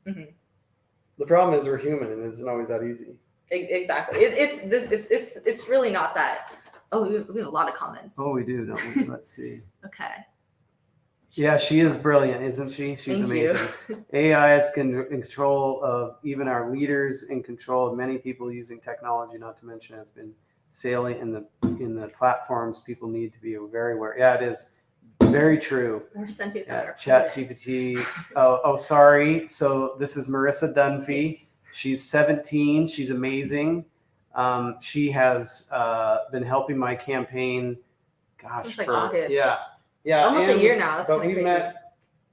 Mm-hmm.
The problem is we're human, and it isn't always that easy.
Exactly. It's really not that. Oh, we have a lot of comments.
Oh, we do, don't we? Let's see.
Okay.
Yeah, she is brilliant, isn't she? She's amazing. AI is in control of even our leaders, in control of many people using technology, not to mention it's been salient in the platforms people need to be very aware. Yeah, it is very true.
We're sentient.
Chat GPT. Sorry. So this is Marisa Dunfee.
Yes.
She's 17. She's amazing. She has been helping my campaign. Gosh,
since like August.
Yeah,
almost a year now. That's
but
kind of crazy.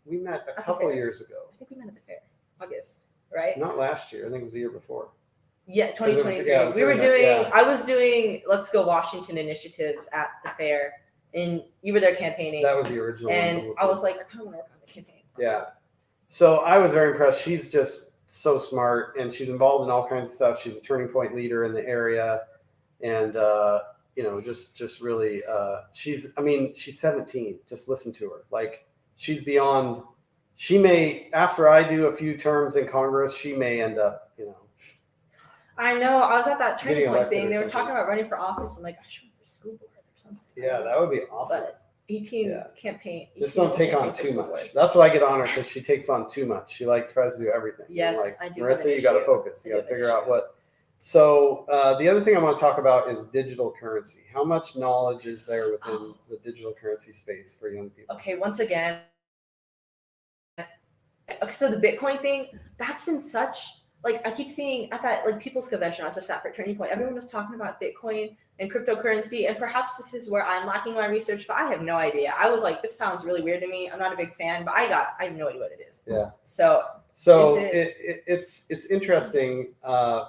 We met a couple years ago.
I think we met at the fair, August, right?
Not last year. I think it was the year before.
Yeah, 2023. I was doing Let's Go Washington initiatives at the fair, and you were there campaigning.
That was the original
and
one.
I was like, I kind of want to work on the campaign.
Yeah. So I was very impressed. She's just so smart, and she's involved in all kinds of stuff. She's a turning point leader in the area, and just really, she's 17. Just listen to her. Like, she's beyond. She may, after I do a few terms in Congress, she may end up,
I know. I was at that turning point thing. They were
something.
talking about running for office. I'm like, I should run for school board or something.
Yeah, that would be awesome.
But 18 campaign.
Just don't take on too much. That's why I get on her, because she takes on too much. She tries to do everything.
Yes, I do.
Marisa, you got to focus. You got to figure out what. So the other thing I want to talk about is digital currency. How much knowledge is there within the digital currency space for young people?
Okay, once again, so the Bitcoin thing, that's been such, like, I keep seeing at that, like, People's Convention, I was just at for Turning Point, everyone was talking about Bitcoin and cryptocurrency, and perhaps this is where I'm lacking my research, but I have no idea. I was like, this sounds really weird to me. I'm not a big fan, but I have no idea what it is.
Yeah.
So
it's interesting. Have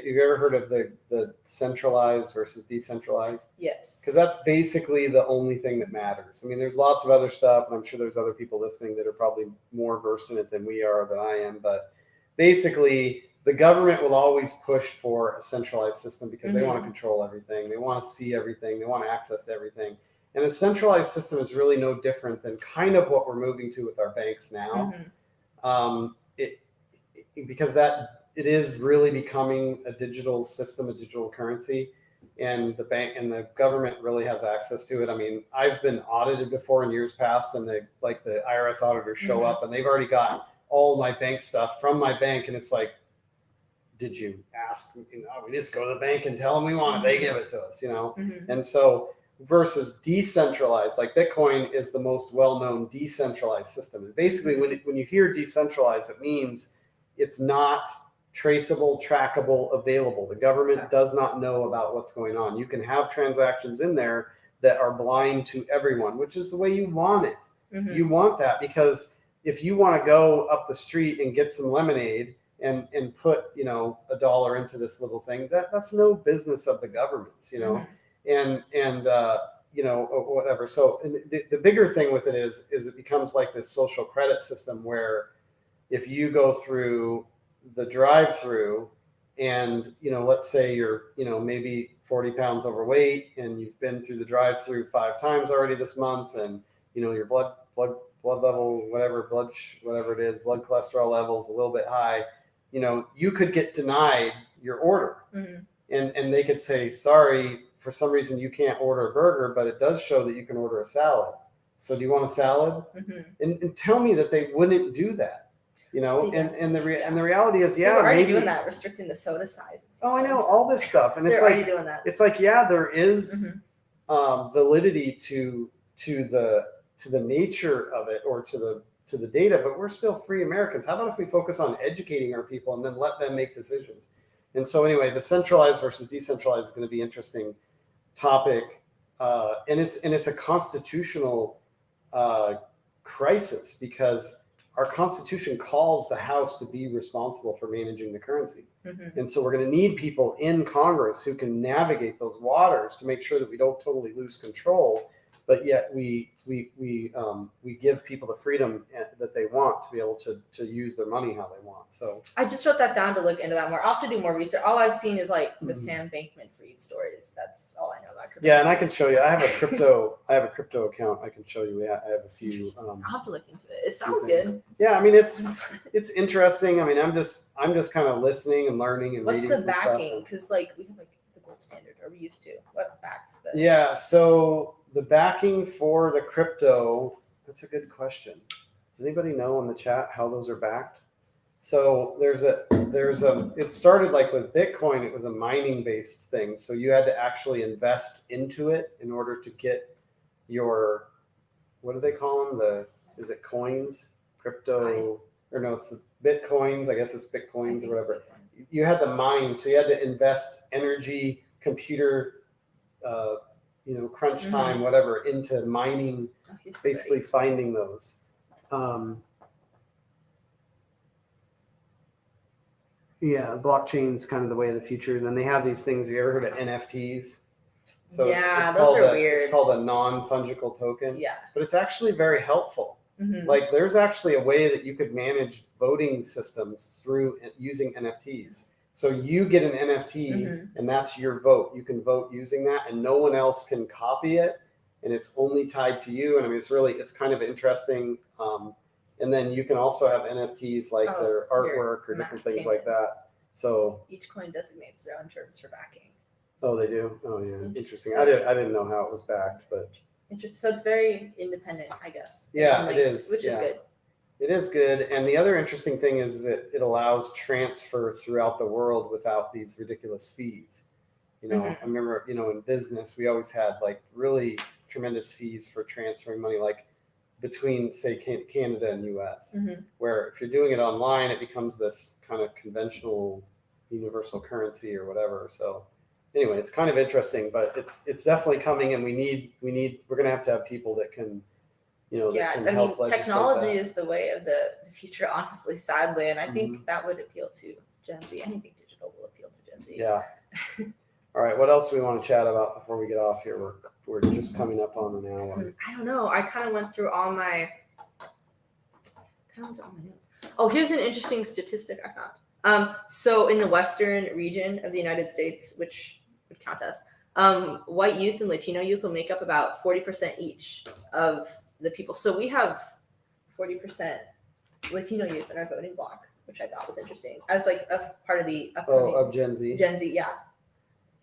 you ever heard of the centralized versus decentralized?
Yes.
Because that's basically the only thing that matters. I mean, there's lots of other stuff, and I'm sure there's other people listening that are probably more versed in it than we are, than I am. But basically, the government will always push for a centralized system because they want to control everything. They want to see everything. They want access to everything. And a centralized system is really no different than kind of what we're moving to with our banks now. Because it is really becoming a digital system, a digital currency, and the bank and the government really has access to it. I mean, I've been audited before in years past, and the IRS auditors show up, and they've already got all my bank stuff from my bank, and it's like, did you ask? We just go to the bank and tell them we want it. They give it to us, And so versus decentralized, like Bitcoin is the most well-known decentralized system. And basically, when you hear decentralized, it means it's not traceable, trackable, available. The government does not know about what's going on. You can have transactions in there that are blind to everyone, which is the way you want it. You want that, because if you want to go up the street and get some lemonade and put $1 into this little thing, that's no business of the government's, and whatever. So the bigger thing with it is it becomes like this social credit system where if you go through the drive-through and, let's say you're, maybe 40 pounds overweight and you've been through the drive-through 5 times already this month, and, your blood level, whatever it is, blood cholesterol level is a little bit high, you could get denied your order. And they could say, sorry, for some reason you can't order a burger, but it does show that you can order a salad. So do you want a salad? And tell me that they wouldn't do that. you know, and the reality is,
People are already
maybe
doing that, restricting the soda sizes.
Oh, I know all this stuff, and it's
They're
like
already doing that.
it's like there is validity to the nature of it, or to the data, but we're still free Americans. How about if we focus on educating our people and then let them make decisions? And so anyway, the centralized versus decentralized is going to be an interesting topic, and it's a constitutional crisis, because our Constitution calls the House to be responsible for managing the currency. And so we're going to need people in Congress who can navigate those waters to make sure that we don't totally lose control, but yet we give people the freedom that they want to be able to use their money how they want. So
I just wrote that down to look into that more. I'll have to do more research. All I've seen is like the Sam Bankman-Fried stories. That's all I know about crypto.
Yeah, and I can show you. I have a crypto account. I can show you. I have a few.
I'll have to look into it. It sounds good.
Yeah, I mean it's interesting. I mean, I'm just kind of listening and learning and
What's
reading.
the backing? Because like we have like the gold standard, or we used to. What backs the?
Yeah, so the backing for the crypto. That's a good question. Does anybody know in the chat how those are backed? So there's a it started like with Bitcoin. It was a mining based thing. So you had to actually invest into it in order to get your, what do they call them? Is it coins? Crypto, or no, it's the Bitcoins. I guess it's Bitcoins or whatever. You had to mine. So you had to invest energy, computer, crunch time, whatever, into mining, basically finding those. Yeah, blockchain's kind of the way of the future. And then they have these things. Have you ever heard of NFTs? So
yeah, those are weird.
It's called a non-fungible token.
Yeah.
But it's actually very helpful. Like there's actually a way that you could manage voting systems through using NFTs. So you get an NFT and that's your vote. You can vote using that and no one else can copy it. And it's only tied to you. And I mean, it's kind of interesting. And then you can also have NFTs like their artwork or different things like that. So
each coin designates their own terms for backing.
Oh, they do? Oh, yeah. Interesting. I didn't know how it was backed, but
interesting. So it's very independent, I guess.
Yeah, it is.
Which is good.
It is good. And the other interesting thing is that it allows transfer throughout the world without these ridiculous fees. I remember, in business, we always had like really tremendous fees for transferring money, like between, say, Canada and US, where if you're doing it online, it becomes this kind of conventional universal currency or whatever. So anyway, it's kind of interesting, but it's definitely coming, and we're going to have people that can, that can help legislate
technology
that.
is the way of the future, honestly, sadly, and I think that would appeal to Gen Z. Anything digital will appeal to Gen Z.
Yeah. All right. What else do we want to chat about before we get off here? We're just coming up on an hour.
I don't know. I kind of went through all my notes. Oh, here's an interesting statistic I found. So in the western region of the United States, which would count us, white youth and Latino youth will make up about 40% each of the people. So we have 40% Latino youth in our voting bloc, which I thought was interesting. I was like a part of the upcoming
of Gen Z.
Gen Z, yeah,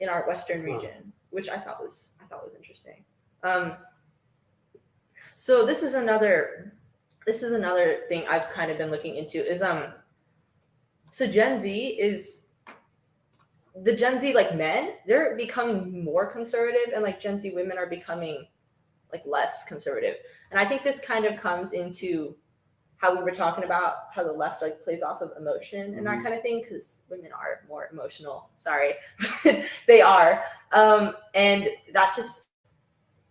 in our western region, which I thought was interesting. So this is another thing I've kind of been looking into is so Gen Z like men, they're becoming more conservative, and like Gen Z women are becoming like less conservative. And I think this kind of comes into how we were talking about how the left like plays off of emotion and that kind of thing, because women are more emotional. Sorry, they are, and that just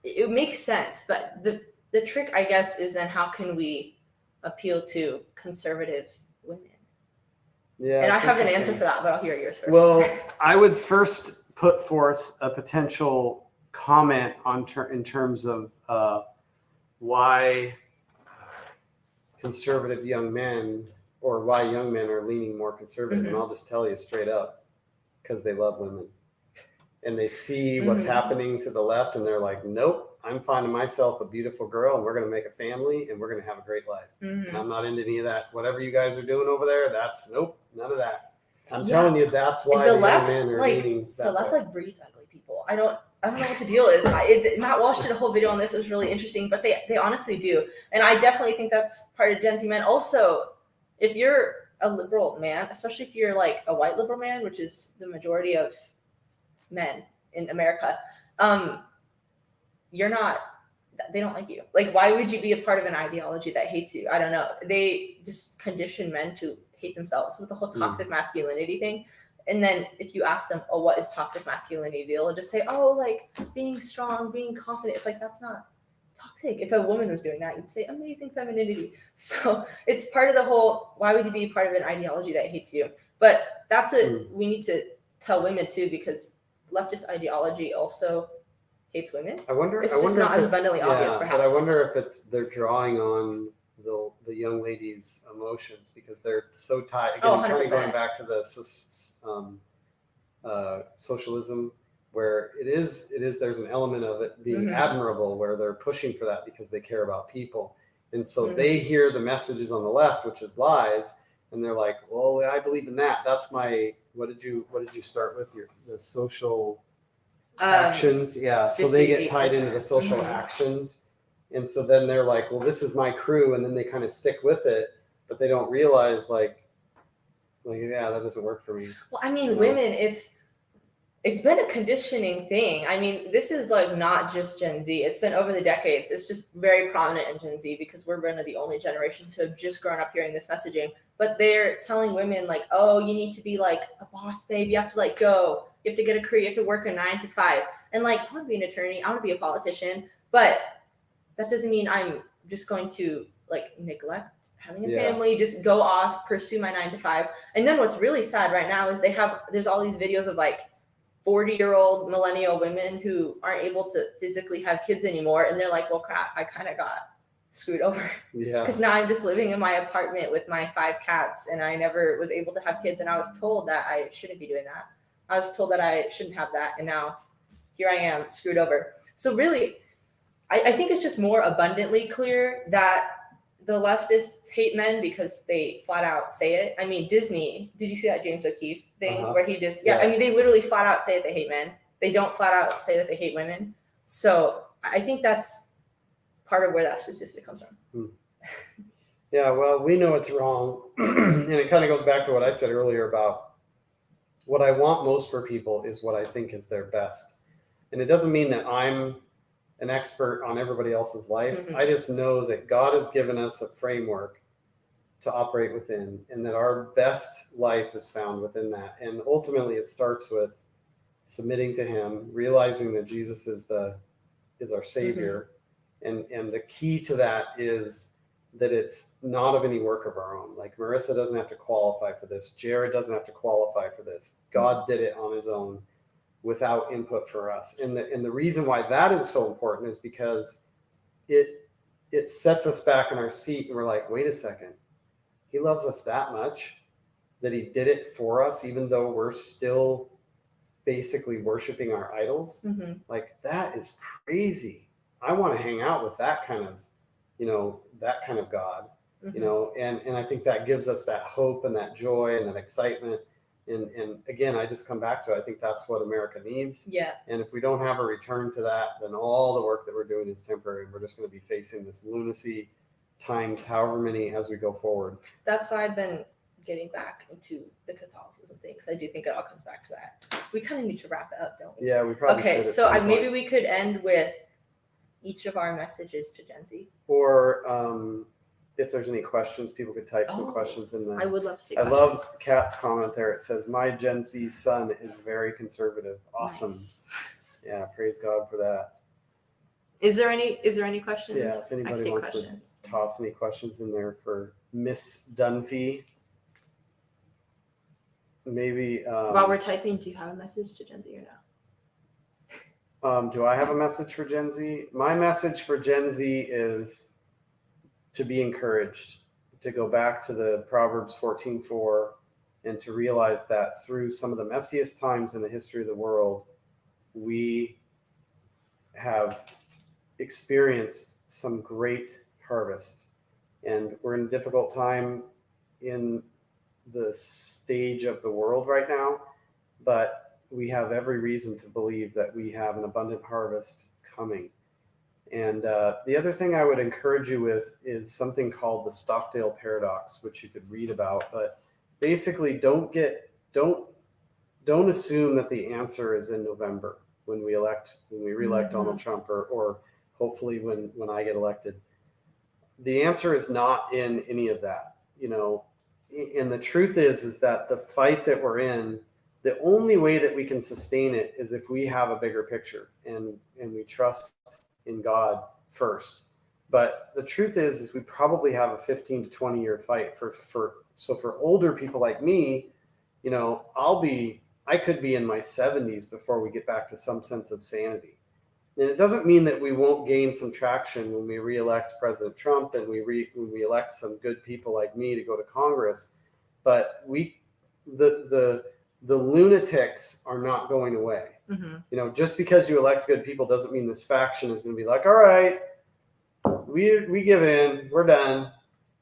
it makes sense. But the trick, I guess, is then how can we appeal to conservative women?
Yeah,
and I have an answer for that, but I'll hear yours first.
Well, I would first put forth a potential comment in terms of why conservative young men, or why young men are leaning more conservative. And I'll just tell you straight up, because they love women. And they see what's happening to the left, and they're like, nope, I'm finding myself a beautiful girl, and we're going to make a family, and we're going to have a great life. And I'm not into any of that. Whatever you guys are doing over there, nope, none of that. I'm telling you, that's why
the
young
left,
men are
like,
leaning that
the left
way.
like breeds ugly people. I don't know what the deal is. Matt Walsh did a whole video on this. It was really interesting, but they honestly do. And I definitely think that's part of Gen Z men. Also, if you're a liberal man, especially if you're like a white liberal man, which is the majority of men in America, you're not, they don't like you. Like, why would you be a part of an ideology that hates you? I don't know. They just condition men to hate themselves with the whole toxic masculinity thing. And then if you ask them, oh, what is toxic masculinity? They'll just say, oh, like being strong, being confident. It's like, that's not toxic. If a woman was doing that, you'd say amazing femininity. So it's part of the whole, why would you be part of an ideology that hates you? But that's what we need to tell women too, because leftist ideology also hates women.
I wonder.
It's just not as abundantly obvious, perhaps.
But I wonder if they're drawing on the young lady's emotions because they're so tied. Again, kind of going back to the socialism, where it is. There's an element of it being admirable, where they're pushing for that because they care about people, and so they hear the messages on the left, which is lies, and they're like, "Well, I believe in that. That's my." What did you start with? The social actions, so they get tied into the social actions, and so then they're like, well, this is my crew, and then they kind of stick with it, but they don't realize like that doesn't work for me.
Well, I mean, women, it's been a conditioning thing. I mean, this is like not just Gen Z. It's been over the decades. It's just very prominent in Gen Z because we're one of the only generations who have just grown up hearing this messaging. But they're telling women like, oh, you need to be like a boss babe. You have to like go. You have to get a career. You have to work a 9 to 5. And like, I want to be an attorney. I want to be a politician. But that doesn't mean I'm just going to like neglect having a family, just go off, pursue my 9 to 5. And then what's really sad right now is there's all these videos of like 40-year-old millennial women who aren't able to physically have kids anymore. And they're like, well, crap, I kind of got screwed over. Because now I'm just living in my apartment with my 5 cats and I never was able to have kids. And I was told that I shouldn't be doing that. I was told that I shouldn't have that. And now here I am screwed over. So really, I think it's just more abundantly clear that the leftists hate men because they flat out say it. I mean, Disney, did you see that James O'Keefe thing where he just, I mean, they literally flat out say that they hate men. They don't flat out say that they hate women. So I think that's part of where that statistic comes from.
Yeah, well, we know it's wrong. And it kind of goes back to what I said earlier about what I want most for people is what I think is their best. And it doesn't mean that I'm an expert on everybody else's life. I just know that God has given us a framework to operate within, and that our best life is found within that. And ultimately, it starts with submitting to Him, realizing that Jesus is our Savior, and the key to that is that it's not of any work of our own. Like Marisa doesn't have to qualify for this. Jerrod doesn't have to qualify for this. God did it on His own, without input for us. And the reason why that is so important is because it sets us back in our seat and we're like, wait a second, He loves us that much that He did it for us, even though we're still basically worshiping our idols. Like, that is crazy. I want to hang out with that kind of God, and I think that gives us that hope and that joy and that excitement. And again, I just come back to it. I think that's what America needs.
Yeah.
And if we don't have a return to that, then all the work that we're doing is temporary. We're just going to be facing this lunacy times however many as we go forward.
That's why I've been getting back into the Catholicism thing, because I do think it all comes back to that. We kind of need to wrap it up, don't we?
Yeah, we probably should.
Okay, so maybe we could end with each of our messages to Gen Z.
Or if there's any questions, people could type some questions in there.
I would love to take
questions. Love Kat's comment there. It says, my Gen Z son is very conservative. Awesome. Nice. Yeah, praise God for that.
Is there any questions?
Yeah, if anybody wants to toss any questions in there for Miss Dunfee. Maybe.
While we're typing, do you have a message to Gen Z or no?
Do I have a message for Gen Z? My message for Gen Z is to be encouraged, to go back to the Proverbs 14:4, and to realize that through some of the messiest times in the history of the world, we have experienced some great harvest. And we're in a difficult time in the stage of the world right now, but we have every reason to believe that we have an abundant harvest coming. And the other thing I would encourage you with is something called the Stockdale paradox, which you could read about. But basically, don't assume that the answer is in November when we reelect Donald Trump, or hopefully when I get elected. The answer is not in any of that, and the truth is that the fight that we're in, the only way that we can sustain it is if we have a bigger picture and we trust in God first. But the truth is we probably have a 15 to 20 year fight for older people like me, I could be in my 70s before we get back to some sense of sanity. And it doesn't mean that we won't gain some traction when we reelect President Trump and when we elect some good people like me to go to Congress. But the lunatics are not going away. Just because you elect good people doesn't mean this faction is going to be like, all right, we give in, we're done.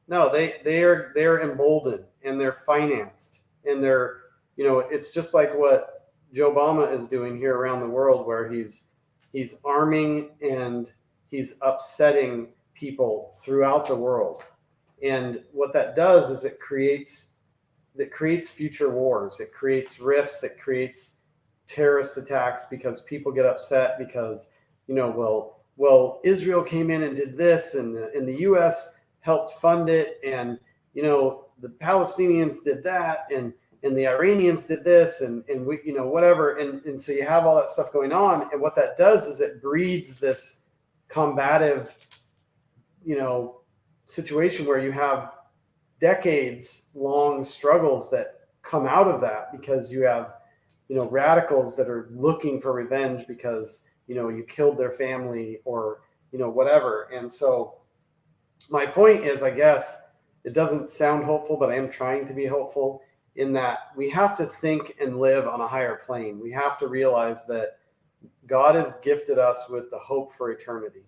No, they're emboldened and they're financed and they're, it's just like what Joe Obama is doing here around the world, where he's arming and he's upsetting people throughout the world. And what that does is it creates future wars. It creates rifts. It creates terrorist attacks because people get upset because, well, Israel came in and did this, and the U.S. helped fund it, and the Palestinians did that, and the Iranians did this, and we, whatever, and so you have all that stuff going on, and what that does is it breeds this combative, situation where you have decades long struggles that come out of that, because you have radicals that are looking for revenge because you killed their family, or whatever. And so my point is, I guess it doesn't sound hopeful, but I am trying to be hopeful in that we have to think and live on a higher plane. We have to realize that God has gifted us with the hope for eternity,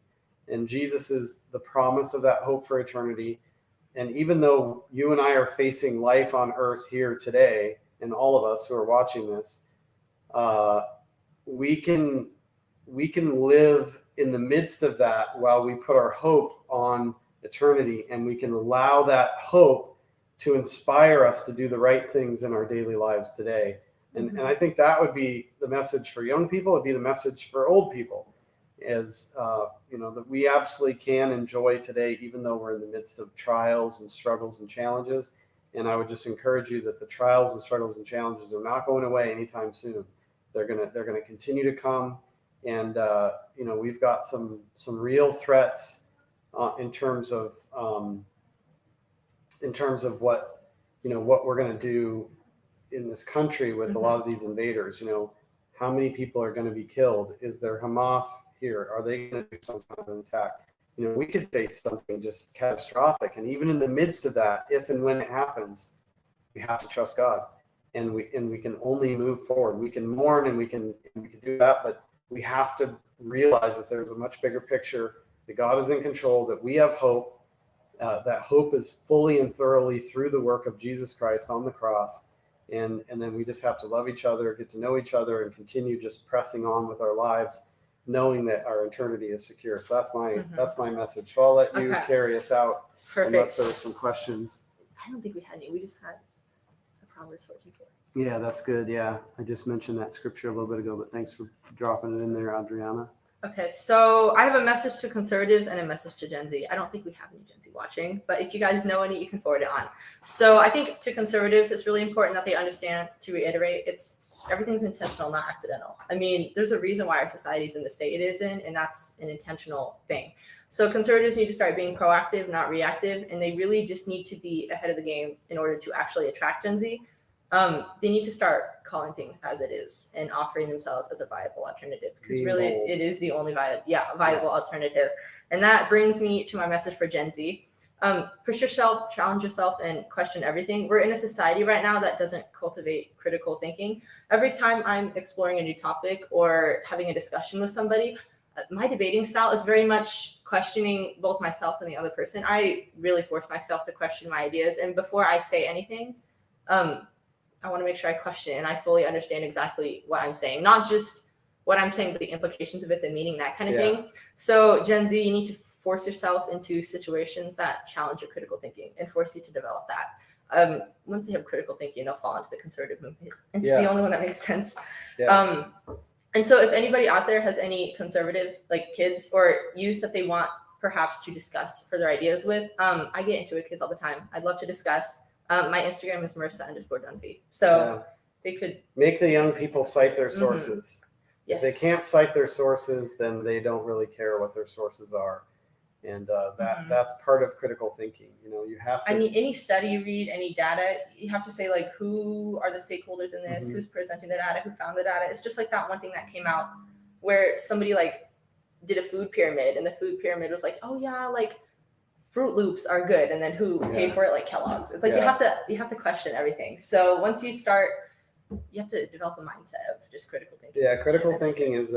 and Jesus is the promise of that hope for eternity. And even though you and I are facing life on earth here today, and all of us who are watching this, we can live in the midst of that while we put our hope on eternity, and we can allow that hope to inspire us to do the right things in our daily lives today. And I think that would be the message for young people. It'd be the message for old people, is that we absolutely can enjoy today, even though we're in the midst of trials and struggles and challenges. And I would just encourage you that the trials and struggles and challenges are not going away anytime soon. They're gonna continue to come, and we've got some real threats in terms of what we're going to do in this country with a lot of these invaders. How many people are going to be killed? Is there Hamas here? Are they going to do some kind of an attack? We could face something just catastrophic. And even in the midst of that, if and when it happens, we have to trust God, and we can only move forward. We can mourn and we can do that, but we have to realize that there's a much bigger picture, that God is in control, that we have hope. That hope is fully and thoroughly through the work of Jesus Christ on the cross. And then we just have to love each other, get to know each other, and continue just pressing on with our lives, knowing that our eternity is secure. So that's my message. So I'll let you carry us out.
Perfect.
Unless there are some questions.
I don't think we had any. We just had the Proverbs 14:4.
Yeah, that's good. Yeah, I just mentioned that scripture a little bit ago, but thanks for dropping it in there, Adriana.
Okay, so I have a message to conservatives and a message to Gen Z. I don't think we have any Gen Z watching, but if you guys know any, you can forward it on. So I think to conservatives, it's really important that they understand, to reiterate, everything's intentional, not accidental. I mean, there's a reason why our society is in the state it is in, and that's an intentional thing. So conservatives need to start being proactive, not reactive, and they really just need to be ahead of the game in order to actually attract Gen Z. They need to start calling things as it is and offering themselves as a viable alternative, because really it is the only viable alternative. And that brings me to my message for Gen Z. Push yourself, challenge yourself, and question everything. We're in a society right now that doesn't cultivate critical thinking. Every time I'm exploring a new topic or having a discussion with somebody, my debating style is very much questioning both myself and the other person. I really force myself to question my ideas. And before I say anything, I want to make sure I question it and I fully understand exactly what I'm saying. Not just what I'm saying, but the implications of it, the meaning, that kind of
Yeah.
thing. So Gen Z, you need to force yourself into situations that challenge your critical thinking and force you to develop that. Once you have critical thinking, they'll fall into the conservative movement. It's the only one that makes sense.
Yeah.
And so if anybody out there has any conservative like kids or youth that they want perhaps to discuss further ideas with, I get into it with kids all the time. I'd love to discuss. My Instagram is Marisa_Dunfee. So they could
make the young people cite their sources.
Yes.
If they can't cite their sources, then they don't really care what their sources are. And that's part of critical thinking. You know, you have to.
I mean, any study you read, any data, you have to say like, who are the stakeholders in this? Who's presenting the data? Who found the data? It's just like that one thing that came out where somebody like did a food pyramid, and the food pyramid was like, oh yeah, like Fruit Loops are good, and then who paid for it? Like Kellogg's. It's like you have to question everything. So once you start, you have to develop a mindset of just critical thinking.
Yeah, critical thinking is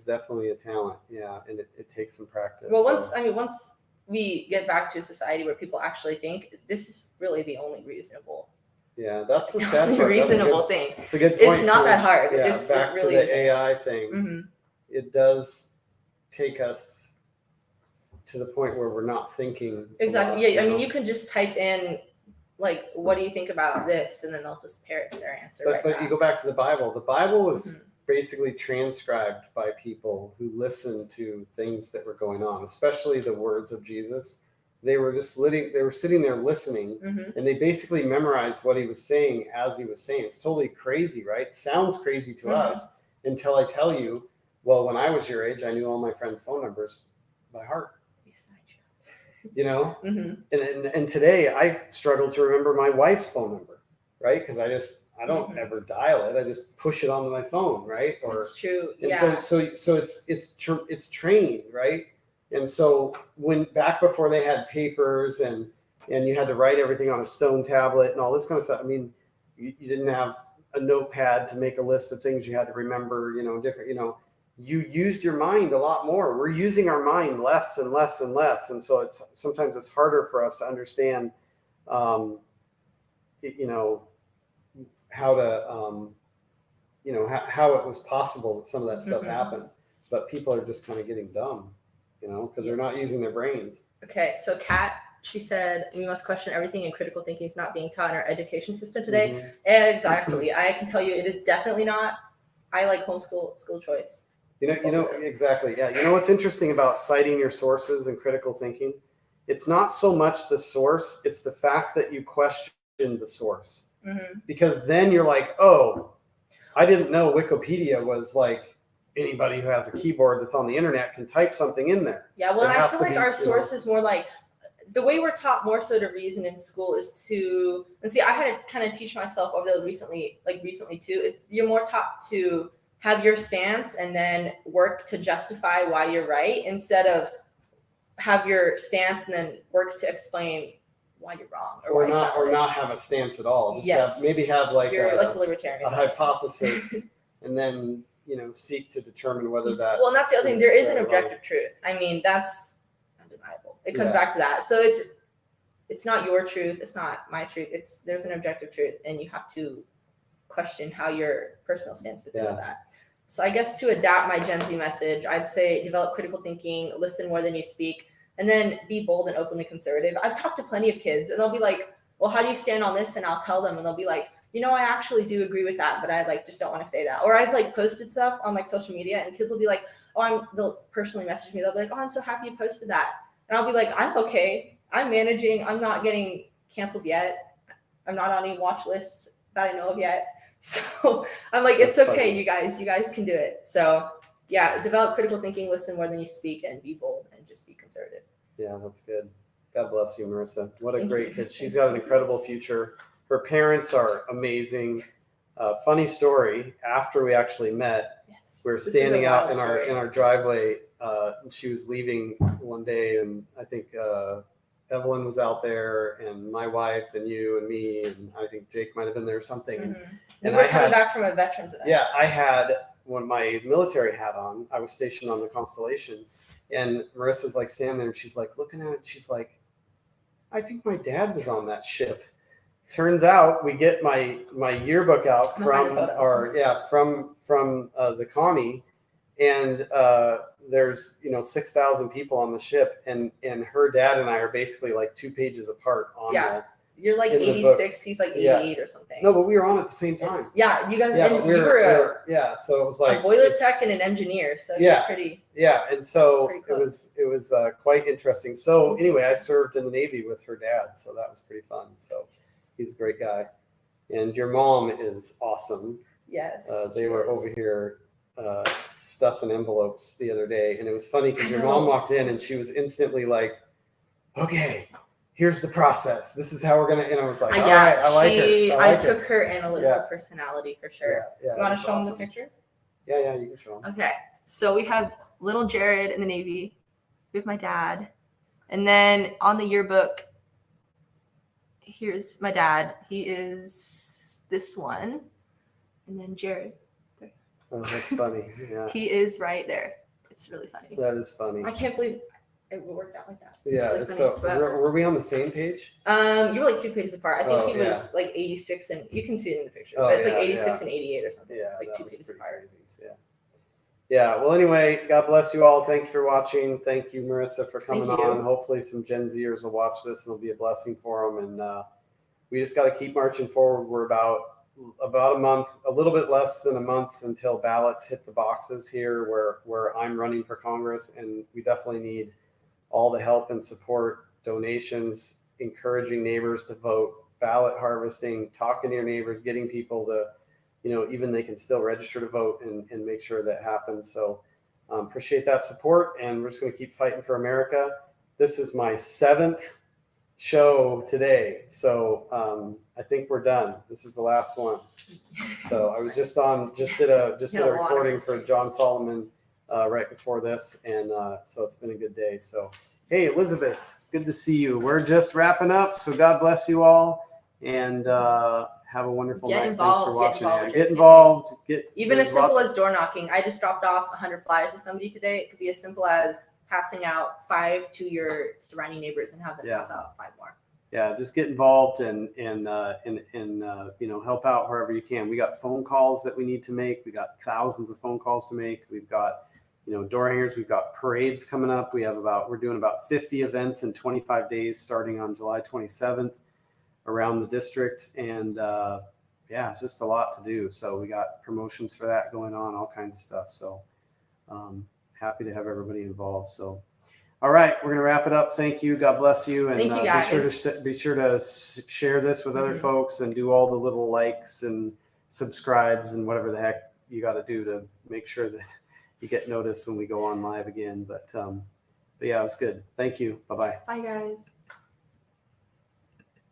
definitely a talent. Yeah, and it takes some practice.
Well, once we get back to a society where people actually think, this is really the only reasonable.
Yeah, that's the sad part.
Reasonable thing.
It's a good point.
It's not that hard.
Yeah,
it's
back
really
to the AI thing.
Mm-hmm.
It does take us to the point where we're not thinking.
Exactly. Yeah, I mean, you can just type in like, what do you think about this, and then they'll just parrot their answer.
But you go back to the Bible. The Bible was basically transcribed by people who listened to things that were going on, especially the words of Jesus. They were just sitting there listening, and they basically memorized what he was saying as he was saying. It's totally crazy, right? It sounds crazy to us until I tell you, well, when I was your age, I knew all my friends' phone numbers by heart. You know, and today I struggle to remember my wife's phone number, right? Because I don't ever dial it. I just push it onto my phone, right? Or
it's true.
And
yeah.
So it's trained, right? And so back before they had papers and you had to write everything on a stone tablet and all this kind of stuff. I mean, you didn't have a notepad to make a list of things you had to remember. You know, different. You know, you used your mind a lot more. We're using our mind less and less and less, and so sometimes it's harder for us to understand, you know, how to, you know, how it was possible that some of that stuff happened. But people are just kind of getting dumb, you know, because they're not using their brains.
Okay, so Kat, she said we must question everything, and critical thinking is not being taught in our education system today. Exactly, I can tell you, it is definitely not. I like school choice.
You know, exactly. Yeah. You know what's interesting about citing your sources and critical thinking? It's not so much the source, it's the fact that you question the source. Because then you're like, oh, I didn't know Wikipedia was like anybody who has a keyboard that's on the internet can type something in there.
Yeah, well, I feel like our source is more like the way we're taught more so to reason in school is to, and see, I had to kind of teach myself over the recently too. You're more taught to have your stance and then work to justify why you're right, instead of have your stance and then work to explain why you're wrong
or not have a stance at all. Just maybe have like
a libertarian,
a hypothesis, and then seek to determine whether that.
Well, and that's the other thing. There is an objective truth. I mean, that's undeniable. It comes back to that. So it's not your truth. It's not my truth. There's an objective truth, and you have to question how your personal stance fits into that. So I guess to adapt my Gen Z message, I'd say develop critical thinking, listen more than you speak, and then be bold and openly conservative. I've talked to plenty of kids, and they'll be like, well, how do you stand on this? And I'll tell them, and they'll be like, I actually do agree with that, but I just don't want to say that. Or I've posted stuff on social media, and kids will be like, they'll personally message me. They'll be like, I'm so happy you posted that. And I'll be like, I'm okay. I'm managing. I'm not getting canceled yet. I'm not on any watch lists that I know of yet. So I'm like, it's okay, funny. You guys can do it. So yeah, develop critical thinking, listen more than you speak, and be bold and just be conservative.
Yeah, that's good. God bless you, Marisa. What a great kid. She's got an incredible future. Her parents are amazing. Funny story, after we actually met, we were standing out in our driveway, and she was leaving one day, and I think Evelyn was out there, and my wife, and you, and me, and I think Jake might have been there or something.
We were coming back from a veterans event.
Yeah, I had my military hat on. I was stationed on the Constellation, and Marissa's standing there, and she's looking at it. She's like, I think my dad was on that ship. Turns out we get my yearbook out from the Connie, and there's 6,000 people on the ship, and her dad and I are basically like 2 pages apart on
Yeah. You're like
in the
86, he's like 88 or something.
No, but we were on at the same time.
You guys,
Yeah,
and
but
you were
so it was like
a boiler tech and an engineer, so you're pretty.
Yeah, and so
pretty
it was quite interesting. So anyway, I served in the Navy with her dad, so that was pretty fun. So he's a great guy, and your mom is awesome.
Yes,
they were over here stuffing envelopes the other day, and it was funny because your mom walked in and she was instantly like, "Okay, here's the process. This is how we're gonna." And I was like, "All right, I like her."
I took her analytical personality for sure.
Yeah,
you want to show them the pictures?
Yeah, you can show them.
Okay, so we have little Jerrod in the Navy with my dad, and then on the yearbook, here's my dad. He is this one, and then Jerrod.
Oh, that's funny. Yeah.
He is right there. It's really funny.
That is funny.
I can't believe it worked out like that.
Yeah. Really funny, were we on the same page?
You were like 2 pages apart. I think he was like 86, and you can see it in the picture. But it's like 86 and 88 or something.
Yeah,
like 2 pages apart.
Crazy. Yeah. Yeah. Well, anyway, God bless you all. Thank you for watching. Thank you, Marisa, for coming on. Hopefully, some Gen Zers will watch this and it'll be a blessing for them. And we just got to keep marching forward. We're about a month, a little bit less than a month until ballots hit the boxes here where I'm running for Congress, and we definitely need all the help and support, donations, encouraging neighbors to vote, ballot harvesting, talking to your neighbors, getting people to, even they can still register to vote and make sure that happens. So appreciate that support, and we're just going to keep fighting for America. This is my 7th show today, so I think we're done. This is the last one. So I was just did a recording for John Solomon right before this, and so it's been a good day. So hey, Elizabeth, good to see you. We're just wrapping up, so God bless you all, and have a wonderful night. Thanks for watching. Get involved.
Even as simple as door knocking. I just dropped off 100 flyers to somebody today. It could be as simple as passing out 5 to your surrounding neighbors and have them pass out 5 more.
Yeah, just get involved and help out wherever you can. We got phone calls that we need to make. We got thousands of phone calls to make. We've got door hangers. We've got parades coming up. We're doing about 50 events in 25 days starting on July 27th around the district, and it's just a lot to do. So we got promotions for that going on, all kinds of stuff. So happy to have everybody involved. So, all right, we're gonna wrap it up. Thank you. God bless you, and
thank you guys.
be sure to share this with other folks and do all the little likes and subscribes and whatever the heck you got to do to make sure that you get noticed when we go on live again. But yeah, it was good. Thank you. Bye-bye.
Bye, guys.